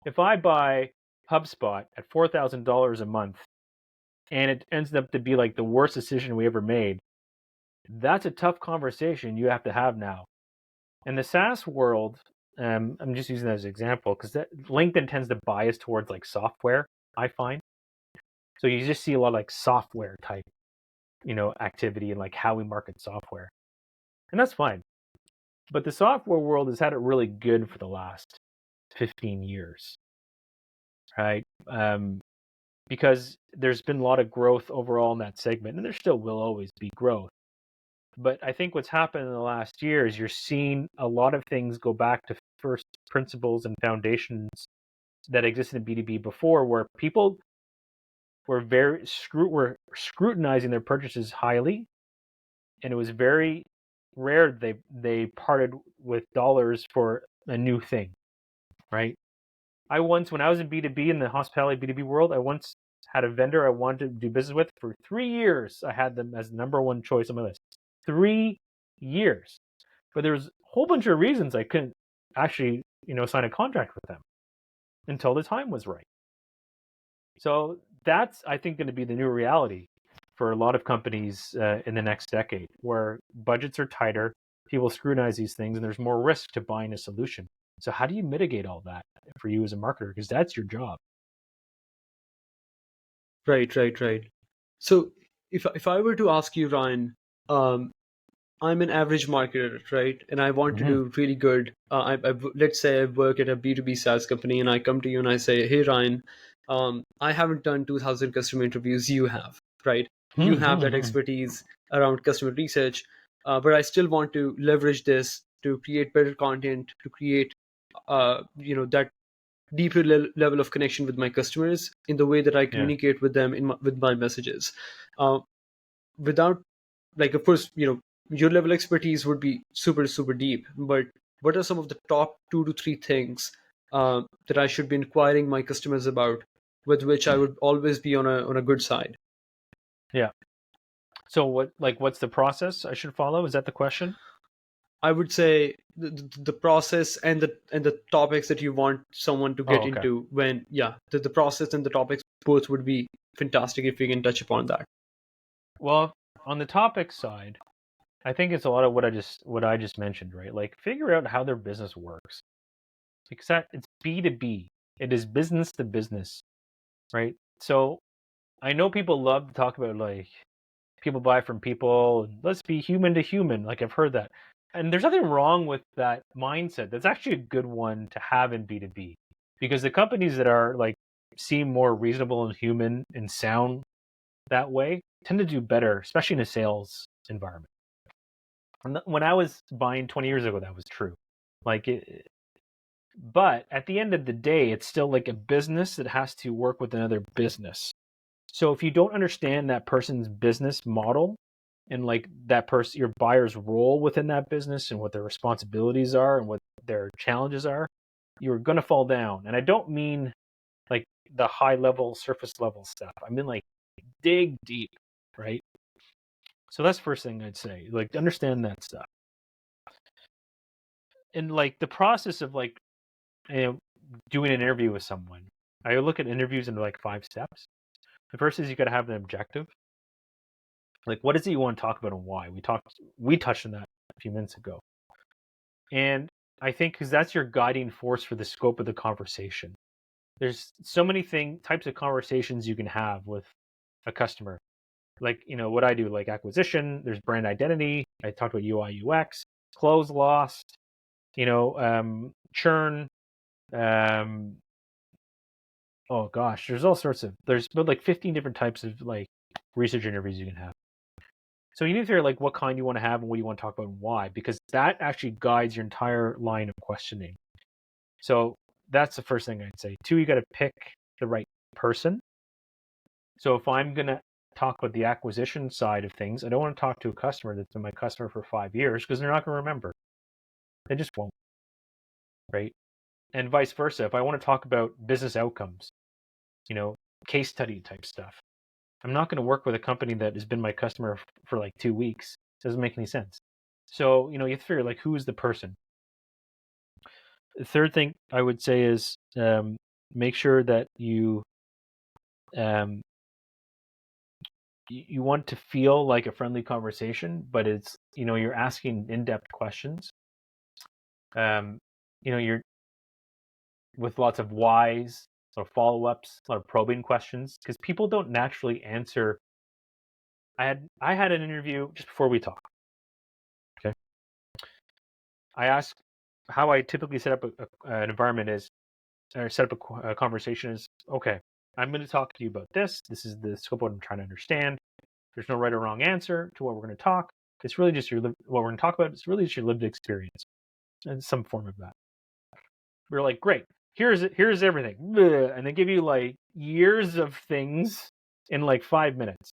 If I buy HubSpot at $4,000 a month and it ends up to be like the worst decision we ever made, that's a tough conversation you have to have now. In the SaaS world, I'm just using that as an example because LinkedIn tends to bias towards like software, I find. So you just see a lot of like software type, activity and like how we market software. And that's fine. But the software world has had it really good for the last 15 years, right? Because there's been a lot of growth overall in that segment, and there still will always be growth. But I think what's happened in the last year is you're seeing a lot of things go back to first principles and foundations that existed in B2B before, where people were were scrutinizing their purchases highly, and it was very rare they parted with dollars for a new thing, right? When I was in B2B in the hospitality B2B world, I once had a vendor I wanted to do business with for 3 years. I had them as number one choice on my list. 3 years. But there's a whole bunch of reasons I couldn't actually, sign a contract with them until the time was right. So that's, I think, going to be the new reality for a lot of companies in the next decade, where budgets are tighter, people scrutinize these things, and there's more risk to buying a solution. So how do you mitigate all that for you as a marketer? Because that's your job. Right, right, right. So if I were to ask you, Ryan, um, I'm an average marketer, right? And I want to Mm-hmm. do really good. Let's say I work at a B2B SaaS company and I come to you and I say, hey, Ryan, I haven't done 2,000 customer interviews. You have, right? You have that expertise around customer research, but I still want to leverage this to create better content, to create, that deeper level of connection with my customers in the way that I Yeah. communicate with them with my messages. Uh, Without, like, of course, your level expertise would be super super deep, but what are some of the top 2 to 3 things that I should be inquiring my customers about, with which I would always be on a good side? Yeah. So what's the process I should follow? Is that the question? I would say the process and the topics that you want someone to Oh, get okay. into, when, yeah, the process and the topics both would be fantastic if we can touch upon that. Well, on the topic side, I think it's a lot of what I just mentioned, right? Like figure out how their business works. Because it's B2B. It is business to business, right? So I know people love to talk about like people buy from people, and let's be human to human. Like I've heard that. And there's nothing wrong with that mindset. That's actually a good one to have in B2B. Because the companies that are like seem more reasonable and human and sound that way tend to do better, especially in a sales environment. When I was buying 20 years ago, that was true. Like but at the end of the day, it's still like a business that has to work with another business. So if you don't understand that person's business model and like that person, your buyer's role within that business and what their responsibilities are and what their challenges are, you're going to fall down. And I don't mean like the high level, surface level stuff. I mean like dig deep, right? So that's the first thing I'd say. Like understand that stuff. And like the process of like you know, doing an interview with someone, I look at interviews in like 5 steps. The first is you got to have an objective. Like, what is it you want to talk about and why? We touched on that a few minutes ago, and I think because that's your guiding force for the scope of the conversation. There's so many types of conversations you can have with a customer. Like, what I do, like acquisition. There's brand identity. I talked about UI UX, close lost, churn. Oh gosh, there's all sorts of there's about like 15 different types of like research interviews you can have. So you need to figure like what kind you want to have and what you want to talk about and why, because that actually guides your entire line of questioning. So that's the first thing I'd say. Two, you got to pick the right person. So if I'm going to talk about the acquisition side of things, I don't want to talk to a customer that's been my customer for 5 years because they're not going to remember. They just won't, right? And vice versa. If I want to talk about business outcomes, case study type stuff, I'm not going to work with a company that has been my customer for like 2 weeks. It doesn't make any sense. So, you have to figure like who is the person. The third thing I would say is make sure that um, you want to feel like a friendly conversation, but it's you're asking in-depth questions. You're with lots of whys, sort of follow-ups, a lot of probing questions, because people don't naturally answer. I had an interview just before we talked. Okay, I asked how I typically set up an environment is, or set up a conversation is, okay, I'm going to talk to you about this. This is the scope of what I'm trying to understand. There's no right or wrong answer to what we're going to talk. It's really just what we're going to talk about. It's really just your lived experience and some form of that. We're like, great. Here's everything, and they give you like years of things in like 5 minutes.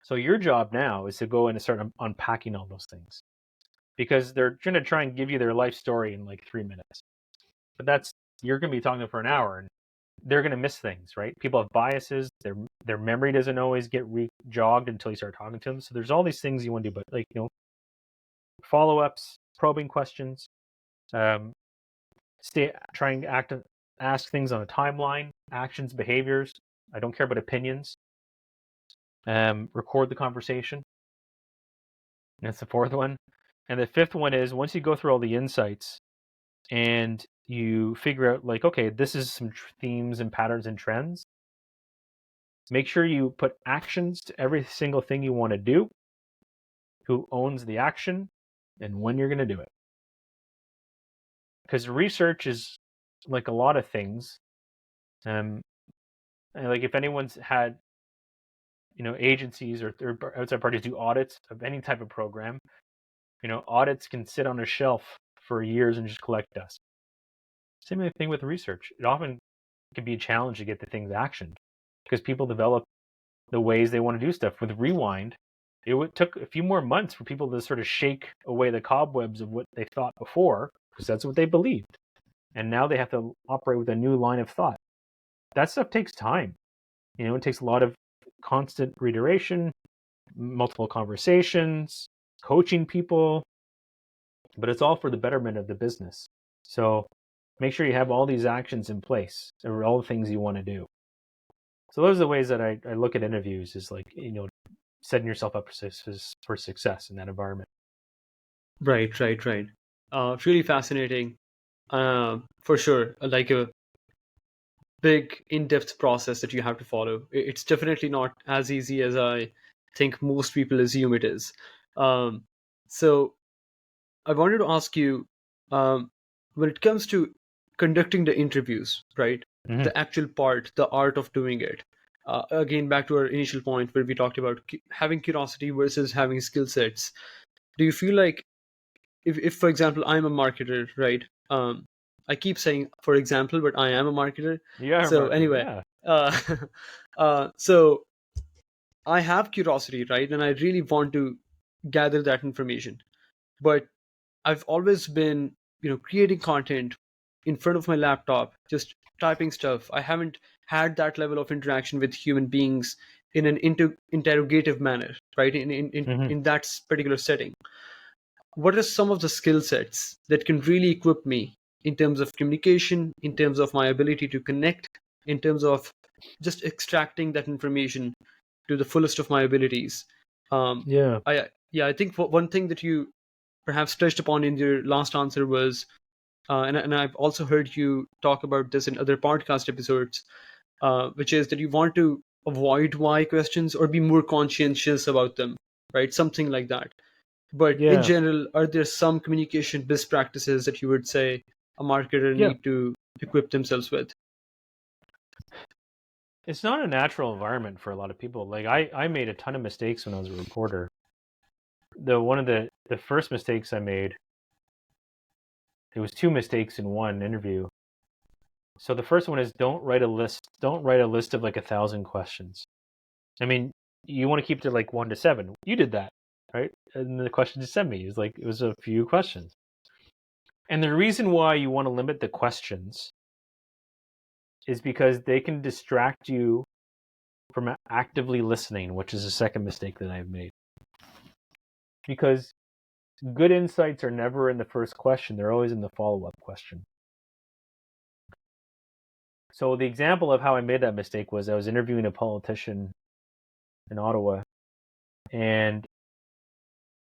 So your job now is to go in and start unpacking all those things, because they're going to try and give you their life story in like 3 minutes. But you're going to be talking to them for an hour, and they're going to miss things, right? People have biases. Their memory doesn't always get jogged until you start talking to them. So there's all these things you want to do, but like follow-ups, probing questions, trying to ask things on a timeline, actions, behaviors. I don't care about opinions. Record the conversation. That's the fourth one. And the fifth one is, once you go through all the insights and you figure out like, okay, this is some themes and patterns and trends, make sure you put actions to every single thing you want to do, who owns the action, and when you're going to do it. Because research is like a lot of things. And like if anyone's had, agencies or outside parties do audits of any type of program, audits can sit on a shelf for years and just collect dust. Same thing with research. It often can be a challenge to get the things actioned because people develop the ways they want to do stuff. With Rewind, it took a few more months for people to sort of shake away the cobwebs of what they thought before, because that's what they believed. And now they have to operate with a new line of thought. That stuff takes time. It takes a lot of constant reiteration, multiple conversations, coaching people, but it's all for the betterment of the business. So make sure you have all these actions in place, or all the things you want to do. So those are the ways that I look at interviews, is like, setting yourself up for success in that environment. Right. Really fascinating. For sure, like a big in-depth process that you have to follow. It's definitely not as easy as I think most people assume it is. So I wanted to ask you, when it comes to conducting the interviews, right? Mm-hmm. The actual part, the art of doing it. Again, back to our initial point where we talked about having curiosity versus having skill sets. Do you feel like, if for example, I'm a marketer, right? I keep saying, for example, but I am a marketer. You are a So marketer, anyway, yeah. so I have curiosity, right? And I really want to gather that information. But I've always been, creating content in front of my laptop, just typing stuff. I haven't had that level of interaction with human beings in an interrogative manner, right? In that particular setting. What are some of the skill sets that can really equip me in terms of communication, in terms of my ability to connect, in terms of just extracting that information to the fullest of my abilities? Yeah. I think one thing that you perhaps touched upon in your last answer was, and I've also heard you talk about this in other podcast episodes, which is that you want to avoid why questions or be more conscientious about them, right? Something like that. But in Yeah. general, are there some communication best practices that you would say a marketer Yeah. need to equip themselves with? It's not a natural environment for a lot of people. Like I made a ton of mistakes when I was a reporter. One of the first mistakes I made, it was two mistakes in one interview. So the first one is don't write a list of like 1,000 questions. I mean, you want to keep it to like 1 to 7. You did that, right? And the question just sent me. It was a few questions. And the reason why you want to limit the questions is because they can distract you from actively listening, which is the second mistake that I've made. Because good insights are never in the first question, they're always in the follow-up question. So the example of how I made that mistake was I was interviewing a politician in Ottawa, and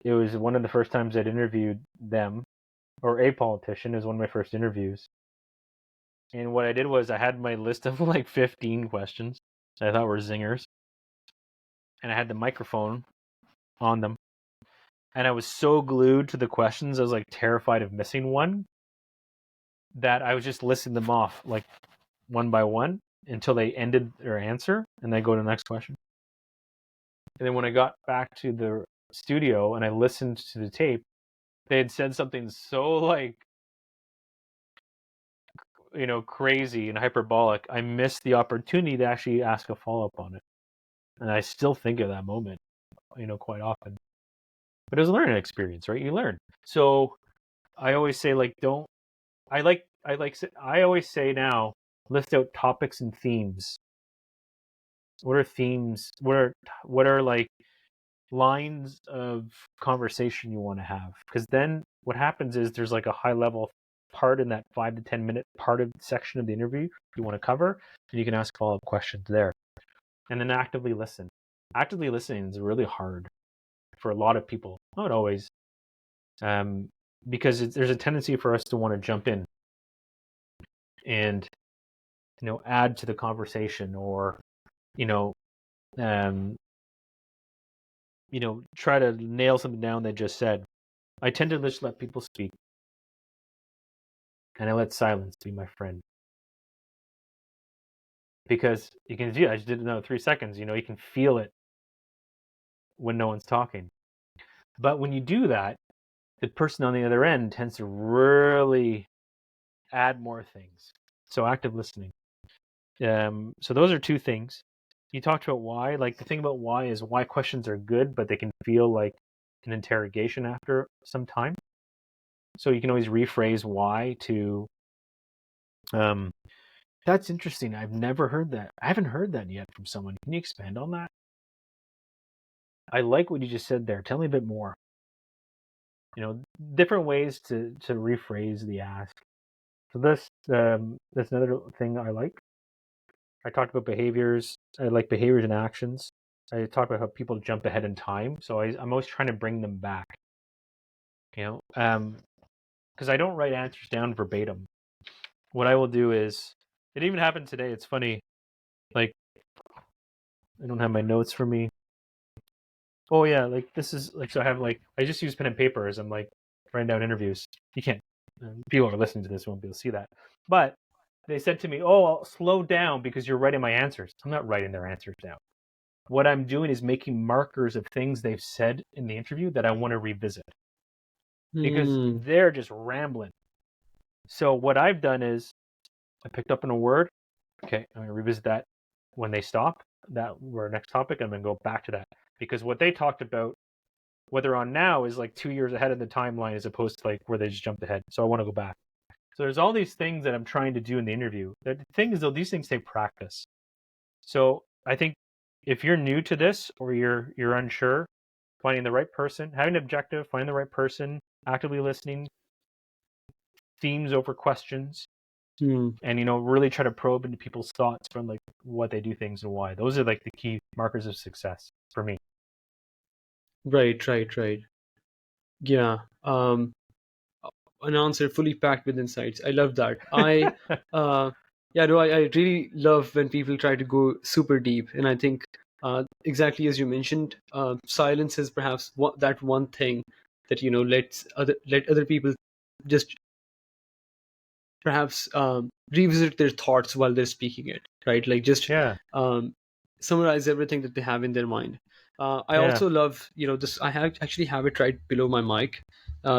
it was one of the first times I'd interviewed them, or a politician. It was one of my first interviews. And what I did was I had my list of like 15 questions that I thought were zingers, and I had the microphone on them. And I was so glued to the questions, I was like terrified of missing one, that I was just listing them off like one by one until they ended their answer, and then go to the next question. And then when I got back to the studio and I listened to the tape, they had said something so like, crazy and hyperbolic. I missed the opportunity to actually ask a follow-up on it. And I still think of that moment, quite often. But it was a learning experience, right? You learn. So I always say like, I always say now, list out topics and themes. What are themes? What are like lines of conversation you want to have? Because then what happens is there's like a high level part in that 5 to 10 minute part of section of the interview you want to cover, and you can ask follow-up questions there. And then actively listen. Actively listening is really hard for a lot of people, not always, because there's a tendency for us to want to jump in and add to the conversation, or um, try to nail something down they just said. I tend to just let people speak, and I let silence be my friend. Because you can do, I just did another 3 seconds, you can feel it when no one's talking. But when you do that, the person on the other end tends to really add more things. So active listening. So those are two things. You talked about why. Like, the thing about why is why questions are good, but they can feel like an interrogation after some time. So you can always rephrase why to that's interesting. I've never heard that. I haven't heard that yet from someone. Can you expand on that? I like what you just said there. Tell me a bit more. Different ways to rephrase the ask. So that's another thing I like. I talked about behaviors. I like behaviors and actions. I talked about how people jump ahead in time. So I'm always trying to bring them back. Because I don't write answers down verbatim. What I will do is, it even happened today. It's funny. Like, I don't have my notes for me. Oh yeah, like this is like, so I have like, I just use pen and paper as I'm like writing down interviews. You can't. People who are listening to this won't be able to see that. But they said to me, "Oh, I'll slow down because you're writing my answers." I'm not writing their answers down. What I'm doing is making markers of things they've said in the interview that I want to revisit, because Hmm. they're just rambling. So what I've done is I picked up on a word. Okay, I'm gonna revisit that when they stop. That we're next topic. I'm gonna go back to that, because what they talked about, what they're on now, is like 2 years ahead of the timeline, as opposed to like where they just jumped ahead. So I want to go back. So there's all these things that I'm trying to do in the interview. The thing is, though, these things take practice. So I think if you're new to this, or you're unsure, finding the right person, having an objective, finding the right person, actively listening, themes over questions, Hmm. and really try to probe into people's thoughts from like what they do things and why. Those are like the key markers of success for me. Right, right, right. Yeah. An answer fully packed with insights. I love that. Uh, yeah, no, I really love when people try to go super deep, and I think exactly as you mentioned, silence is perhaps that one thing that let other people just perhaps revisit their thoughts while they're speaking it, right? Like just Yeah. um, summarize everything that they have in their mind. I Yeah. also love, this. Actually have it right below my mic.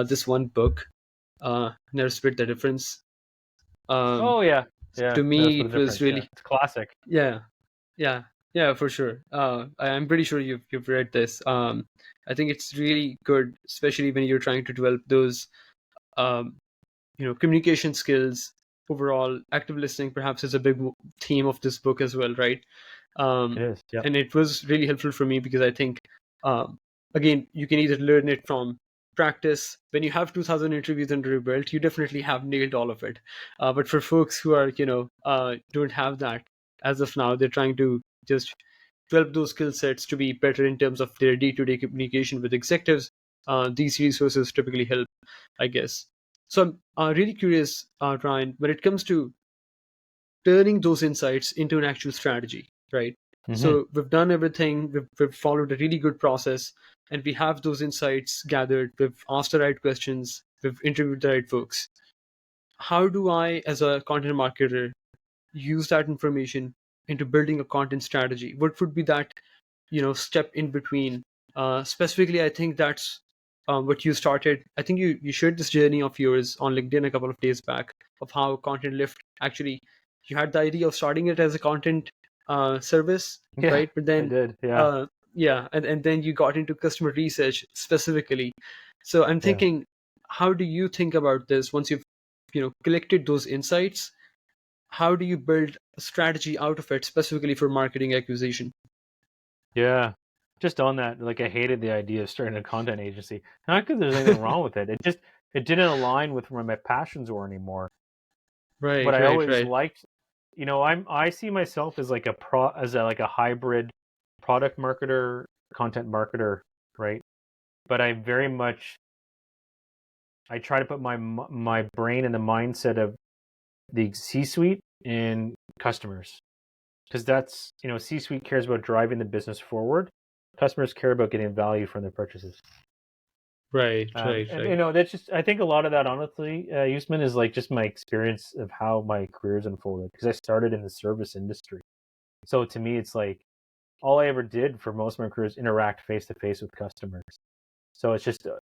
This one book, Never Split the Difference. Um, Oh yeah. Yeah. to That's me, what it the was difference. Yeah. really, It's classic. yeah, yeah, yeah, for sure. I'm pretty sure you've read this. I think it's really good, especially when you're trying to develop those um, communication skills. Overall, active listening perhaps is a big theme of this book as well, right? It um, is. Yep. and it was really helpful for me because I think, um, again, you can either learn it from practice. When you have 2000 interviews under your belt, you definitely have nailed all of it. But for folks who are don't have that as of now, they're trying to just develop those skill sets to be better in terms of their day-to-day communication with executives. These resources typically help, I guess. So I'm really curious, Ryan, when it comes to turning those insights into an actual strategy, right? Hmm. So we've done everything, we've followed a really good process, and we have those insights gathered. We've asked the right questions, we've interviewed the right folks. How do I, as a content marketer, use that information into building a content strategy? What would be that step in between? Specifically, I think that's what you started. I think you shared this journey of yours on LinkedIn a couple of days back, of how Content Lift actually, you had the idea of starting it as a content service, Yeah. right? But I then did. Yeah. uh, yeah, and then you got into customer research specifically. So I'm Yeah. thinking, how do you think about this once you've collected those insights? How do you build a strategy out of it, specifically for marketing acquisition? Yeah. Just on that, like I hated the idea of starting a content agency. Not because there's anything wrong with it. It didn't align with where my passions were anymore. But Right, I right, always right. liked, I see myself as like like a hybrid product marketer, content marketer, right? But I try to put my brain in the mindset of the C-suite and customers, because that's, C-suite cares about driving the business forward. Customers care about getting value from their purchases. Right, right, And right. that's just, I think a lot of that, honestly, Usman, is like just my experience of how my career's unfolded, because I started in the service industry. So to me, it's like all I ever did for most of my career is interact face to face with customers. So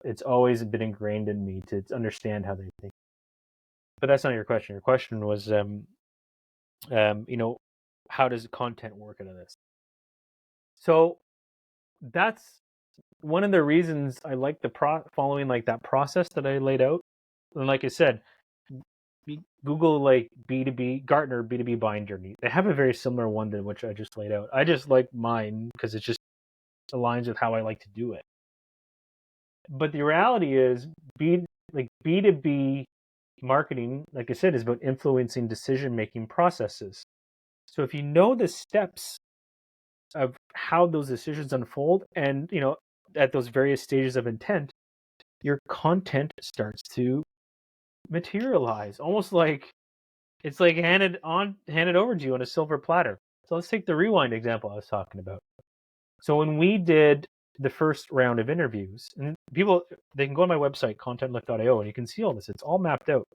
it's always been ingrained in me to understand how they think. But that's not your question. Your question was, um, you know, how does content work out of this? So that's one of the reasons I like following like that process that I laid out. And like I said, Google like B2B, Gartner B2B buying journey. They have a very similar one than which I just laid out. I just like mine because it just aligns with how I like to do it. But the reality is, B2B marketing, like I said, is about influencing decision making processes. So if you know the steps of how those decisions unfold, and at those various stages of intent, your content starts to materialize, almost like it's like handed over to you on a silver platter. So let's take the rewind example I was talking about. So when we did the first round of interviews, and people, they can go on my website, contentlift.io, and you can see all this. It's all mapped out,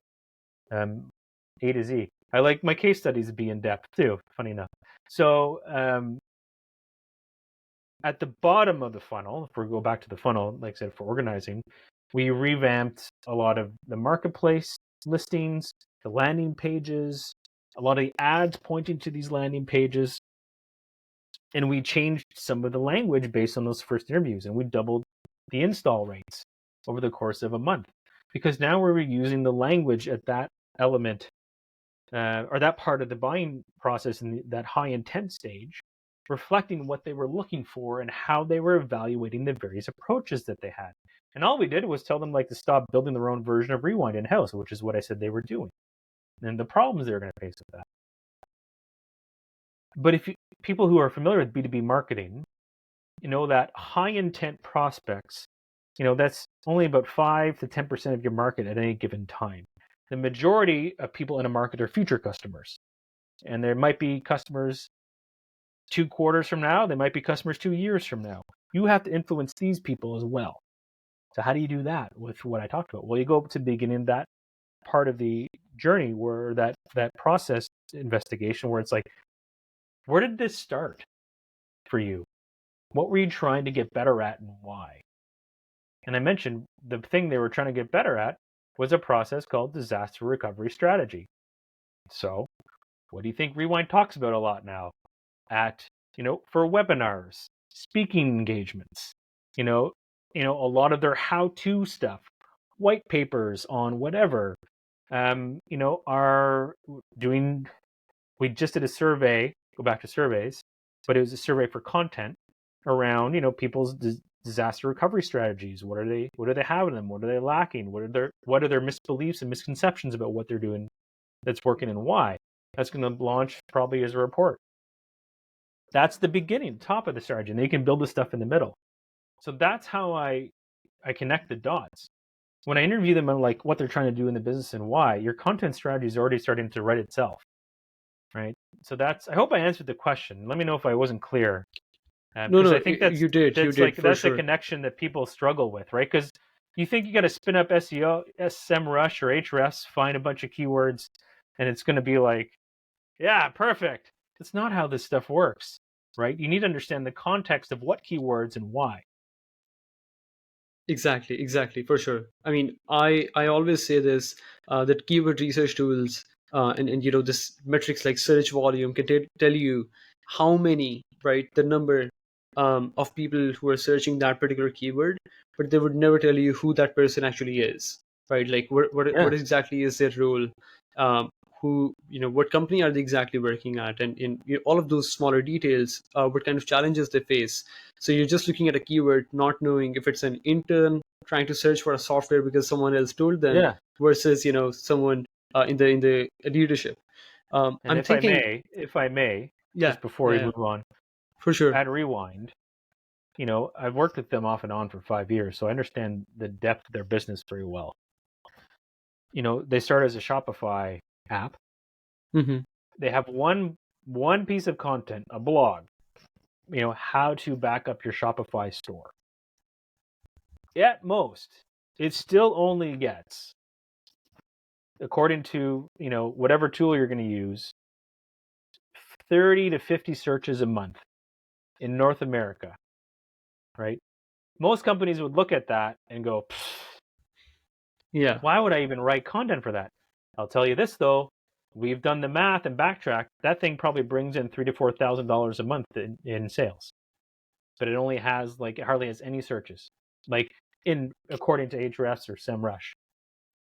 A to Z. I like my case studies be in depth too, funny enough. So at the bottom of the funnel, if we go back to the funnel, like I said, for organizing, we revamped a lot of the marketplace listings, the landing pages, a lot of the ads pointing to these landing pages. And we changed some of the language based on those first interviews, and we doubled the install rates over the course of a month, because now we're using the language at that element, or that part of the buying process in that high intent stage, reflecting what they were looking for and how they were evaluating the various approaches that they had. And all we did was tell them like to stop building their own version of Rewind in house, which is what I said they were doing, and the problems they're going to face with that. But if people who are familiar with B2B marketing, that high intent prospects, that's only about 5 to 10% of your market at any given time. The majority of people in a market are future customers. And there might be customers 2 quarters from now, they might be customers 2 years from now. You have to influence these people as well. So how do you do that with what I talked about? Well, you go up to the beginning of that part of the journey where that process investigation where it's like, where did this start for you? What were you trying to get better at and why? And I mentioned the thing they were trying to get better at was a process called disaster recovery strategy. So what do you think Rewind talks about a lot now at, for webinars, speaking engagements, you know, a lot of their how-to stuff, white papers on whatever, are doing, we just did a survey, go back to surveys, but it was a survey for content around, people's disaster recovery strategies. What do they have in them? What are they lacking? What are their misbeliefs and misconceptions about what they're doing that's working and why? That's going to launch probably as a report. That's the beginning, top of the strategy, and they can build the stuff in the middle. So that's how I connect the dots. When I interview them on like what they're trying to do in the business and why, your content strategy is already starting to write itself, right? So I hope I answered the question. Let me know if I wasn't clear, No, because no, I think that's you did for that's a sure. connection that people struggle with, right? Because you think you got to spin up SEO, SEMrush, or Ahrefs, find a bunch of keywords, and it's going to be like, yeah, perfect. That's not how this stuff works, right? You need to understand the context of what keywords and why. Exactly, for sure. I mean, I always say this, that keyword research tools, and this metrics like search volume can tell you how many, right, the number of people who are searching that particular keyword, but they would never tell you who that person actually is, right? Like what Yeah. exactly is their role, um, who, what company are they exactly working at, and in all of those smaller details, what kind of challenges they face. So you're just looking at a keyword, not knowing if it's an intern trying to search for a software because someone else told them, Yeah. versus someone in the leadership. And I'm thinking, if I may, yeah, just before we yeah, move on, for sure. at Rewind, I've worked with them off and on for 5 years, so I understand the depth of their business very well. They started as a Shopify app. Hmm. They have one piece of content, a blog, how to back up your Shopify store. At most, it still only gets, according to, whatever tool you're going to use, 30 to 50 searches a month in North America, right? Most companies would look at that and go, Yeah. why would I even write content for that? I'll tell you this though, we've done the math and backtrack. That thing probably brings in $3,000 to $4,000 a month in sales, but it only has it hardly has any searches, like in according to Ahrefs or SEMrush.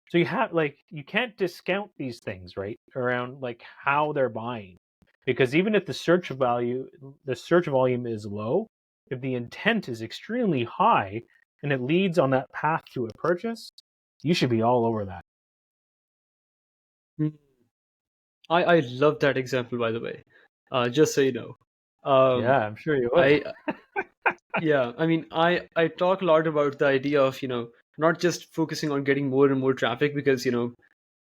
So you can't discount these things, right? Around how they're buying, because even if the search volume is low, if the intent is extremely high and it leads on that path to a purchase, you should be all over that. Mm. I love that example, by the way. Just so you know. um, Yeah, I'm sure you would. I Yeah, I mean, I talk a lot about the idea of not just focusing on getting more and more traffic, because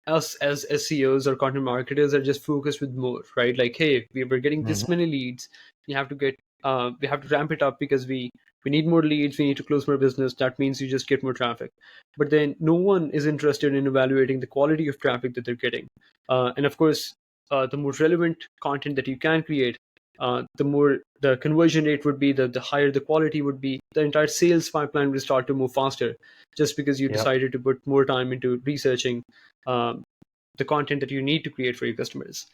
us as SEOs or content marketers are just focused with more, right? Like, hey, we're getting this Mm-hmm. many leads. We have to ramp it up because we need more leads. We need to close more business. That means you just get more traffic. But then no one is interested in evaluating the quality of traffic that they're getting. And of course, the more relevant content that you can create, the more the conversion rate would be, the higher the quality would be. The entire sales pipeline will start to move faster, just because you Yep. decided to put more time into researching um, the content that you need to create for your customers.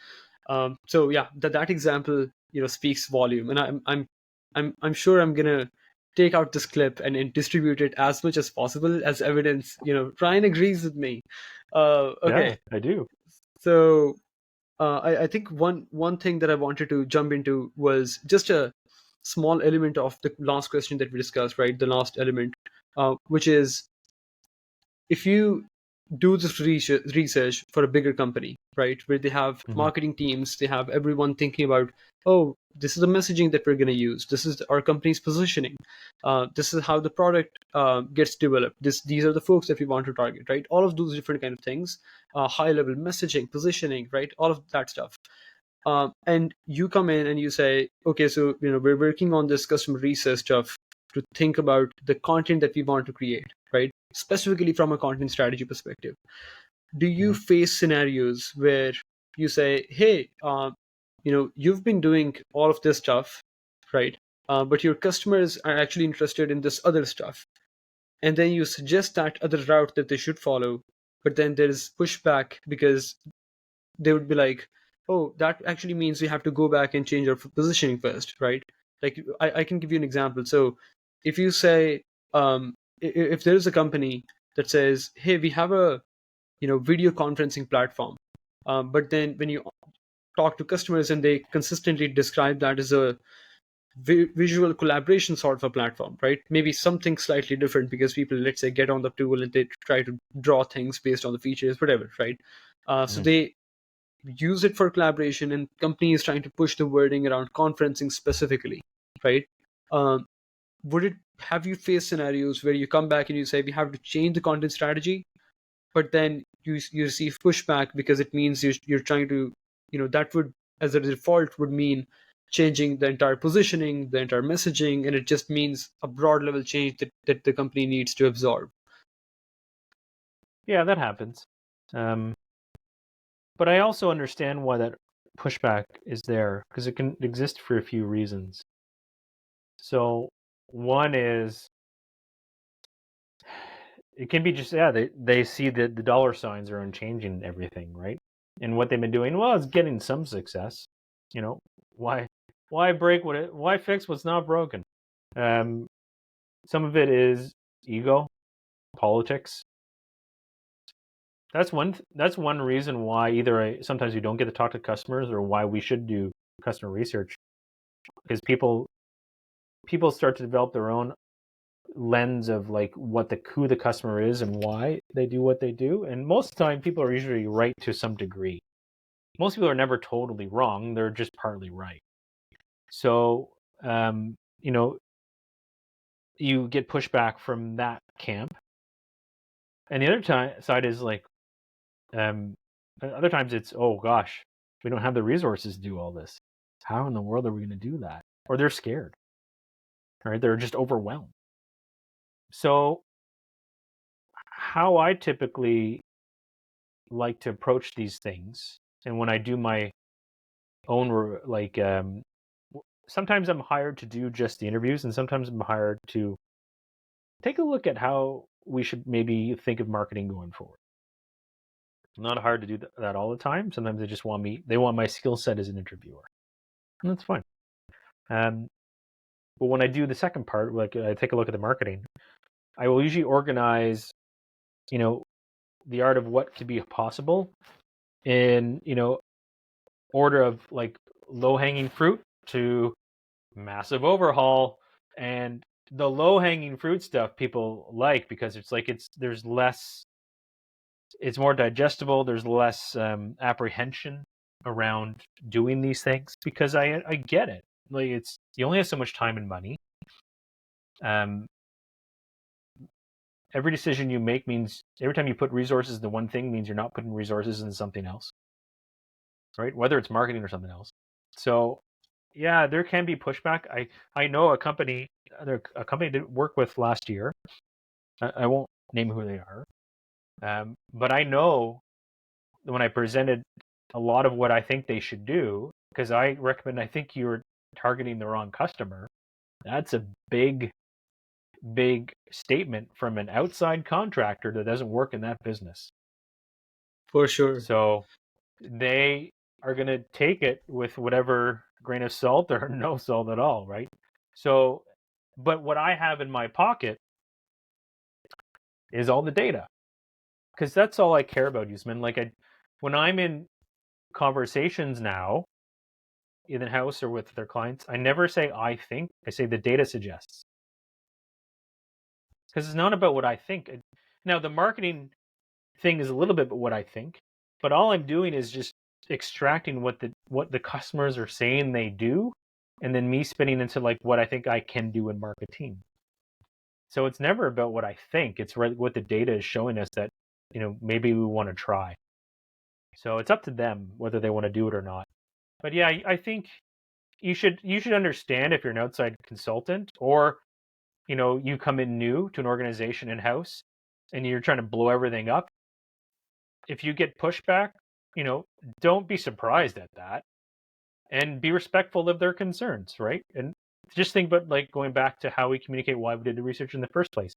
So yeah, that example speaks volume, and I'm sure I'm gonna take out this clip and distribute it as much as possible as evidence. Ryan agrees with me. Yeah, Okay, I do. so I think one thing that I wanted to jump into was just a small element of the last question that we discussed, right? The last element, which is, if you do this research for a bigger company, right, where they have Mm-hmm. marketing teams, they have everyone thinking about, oh, this is the messaging that we're going to use, this is our company's positioning, this is how the product gets developed, these are the folks that we want to target, right? All of those different kind of things, high level messaging, positioning, right? All of that stuff. And you come in and you say, okay, so we're working on this customer research stuff to think about the content that we want to create. right? Specifically from a content strategy perspective. Do you Mhm. face scenarios where you say, hey, you've been doing all of this stuff, right? But your customers are actually interested in this other stuff. And then you suggest that other route that they should follow. But then there's pushback because they would be like, oh, that actually means we have to go back and change our positioning first, right? Like, I can give you an example. So if you say, if there is a company that says, hey, we have a video conferencing platform, but then when you talk to customers and they consistently describe that as a visual collaboration sort of a platform, right? Maybe something slightly different because people, let's say, get on the tool and they try to draw things based on the features, whatever, right? So Mhm. they use it for collaboration, and company is trying to push the wording around conferencing specifically, right? um, would it have you faced scenarios where you come back and you say we have to change the content strategy, but then you receive pushback because it means you're trying to, that would, as a default, would mean changing the entire positioning, the entire messaging, and it just means a broad level change that the company needs to absorb? Yeah, that happens. Um, but I also understand why that pushback is there, because it can exist for a few reasons. So one is it can be just, yeah, they see that the dollar signs are unchanging and everything, right? And what they've been doing, well, it's getting some success. You know, why why fix what's not broken? Um, some of it is ego, politics. That's one reason why either sometimes we don't get to talk to customers, or why we should do customer research, because people start to develop their own lens of like who the customer is and why they do what they do. And most of the time people are usually right to some degree. Most people are never totally wrong, they're just partly right. So you know, you get pushback from that camp. And the side is like, um other times it's, oh gosh, we don't have the resources to do all this. How in the world are we going to do that? Or they're scared, right? They're just overwhelmed. So how I typically like to approach these things, and when I do my own, like, sometimes I'm hired to do just the interviews, and sometimes I'm hired to take a look at how we should maybe think of marketing going forward. I'm not hired to do that all the time. Sometimes they want my skill set as an interviewer, and that's fine. um, but when I do the second part, like I take a look at the marketing, I will usually organize, you know, the art of what could be possible in, order of like low hanging fruit to massive overhaul. And the low hanging fruit stuff people like, because it's like it's more digestible. There's less apprehension around doing these things, because I get it. Like, it's, you only have so much time and money. Um, every decision you make means, every time you put resources into one thing means you're not putting resources into something else, right? Whether it's marketing or something else. So yeah, there can be pushback. I know a company to work with last year. I won't name who they are, but I know that when I presented a lot of what I think they should do, because I think you're targeting the wrong customer. That's a big, big statement from an outside contractor that doesn't work in that business. For sure. So they are going to take it with whatever grain of salt or no salt at all, right? So, but what I have in my pocket is all the data, because that's all I care about, Usman. Like, when I'm in conversations now, in the house or with their clients, I never say I think. I say the data suggests, because it's not about what I think. Now, the marketing thing is a little bit about what I think, but all I'm doing is just extracting what the customers are saying they do, and then me spinning into like what I think I can do in marketing. So it's never about what I think. It's what the data is showing us that, maybe we want to try. So it's up to them whether they want to do it or not. But yeah, I think you should understand, if you're an outside consultant, or you come in new to an organization in-house and you're trying to blow everything up. If you get pushback, don't be surprised at that and be respectful of their concerns, right? And just think about like going back to how we communicate why we did the research in the first place.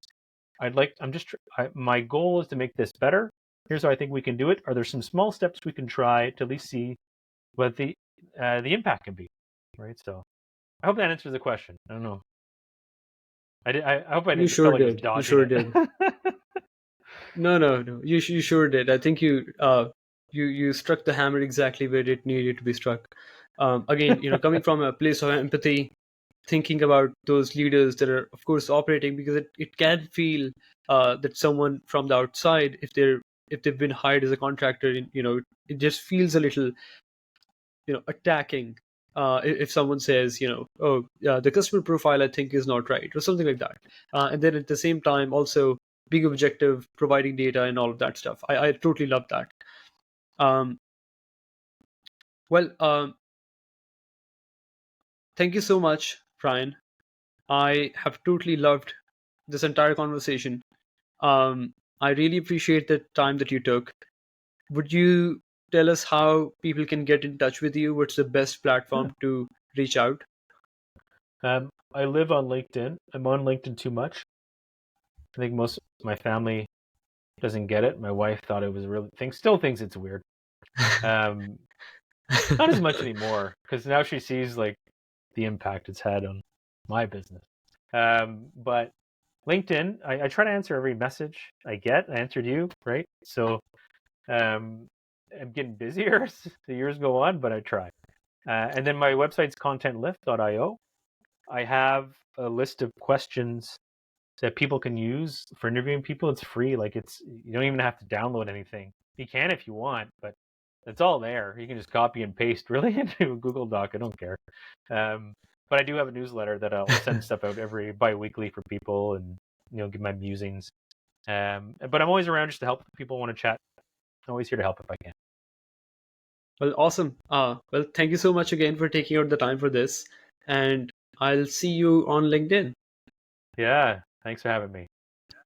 My goal is to make this better. Here's how I think we can do it. Are there some small steps we can try to at least see what the impact can be, right? So I hope that answers the question. I don't know. I hope I You didn't feel sure like I was did. You dodging sure it. did. No, no, no. You sure did. I think you struck the hammer exactly where it needed to be struck. Again, coming from a place of empathy, thinking about those leaders that are, of course, operating, because it can feel that someone from the outside, if they've been hired as a contractor, it just feels a little, attacking. If someone says, oh, the customer profile I think is not right, or something like that, and then at the same time also being objective, providing data, and all of that stuff. I totally love that. Um, well, thank you so much, Brian. I have totally loved this entire conversation. I really appreciate the time that you took. Would you tell us how people can get in touch with you? What's the best Yeah. platform to reach out? I live on LinkedIn. I'm on LinkedIn too much. I think most of my family doesn't get it. My wife thought it was still thinks it's weird. Um, not as much anymore because now she sees like the impact it's had on my business. But LinkedIn, I try to answer every message I get. I answered you, right? So I'm getting busier as the years go on, but I try. And then my website's contentlift.io. I have a list of questions that people can use for interviewing people. It's free. Like you don't even have to download anything. You can if you want, but it's all there. You can just copy and paste really into a Google Doc. I don't care. But I do have a newsletter that I'll send stuff out every bi-weekly for people and give my musings. But I'm always around just to help if people want to chat. I'm always here to help if I can. Well, awesome. Well, thank you so much again for taking out the time for this. And I'll see you on LinkedIn. Yeah, thanks for having me.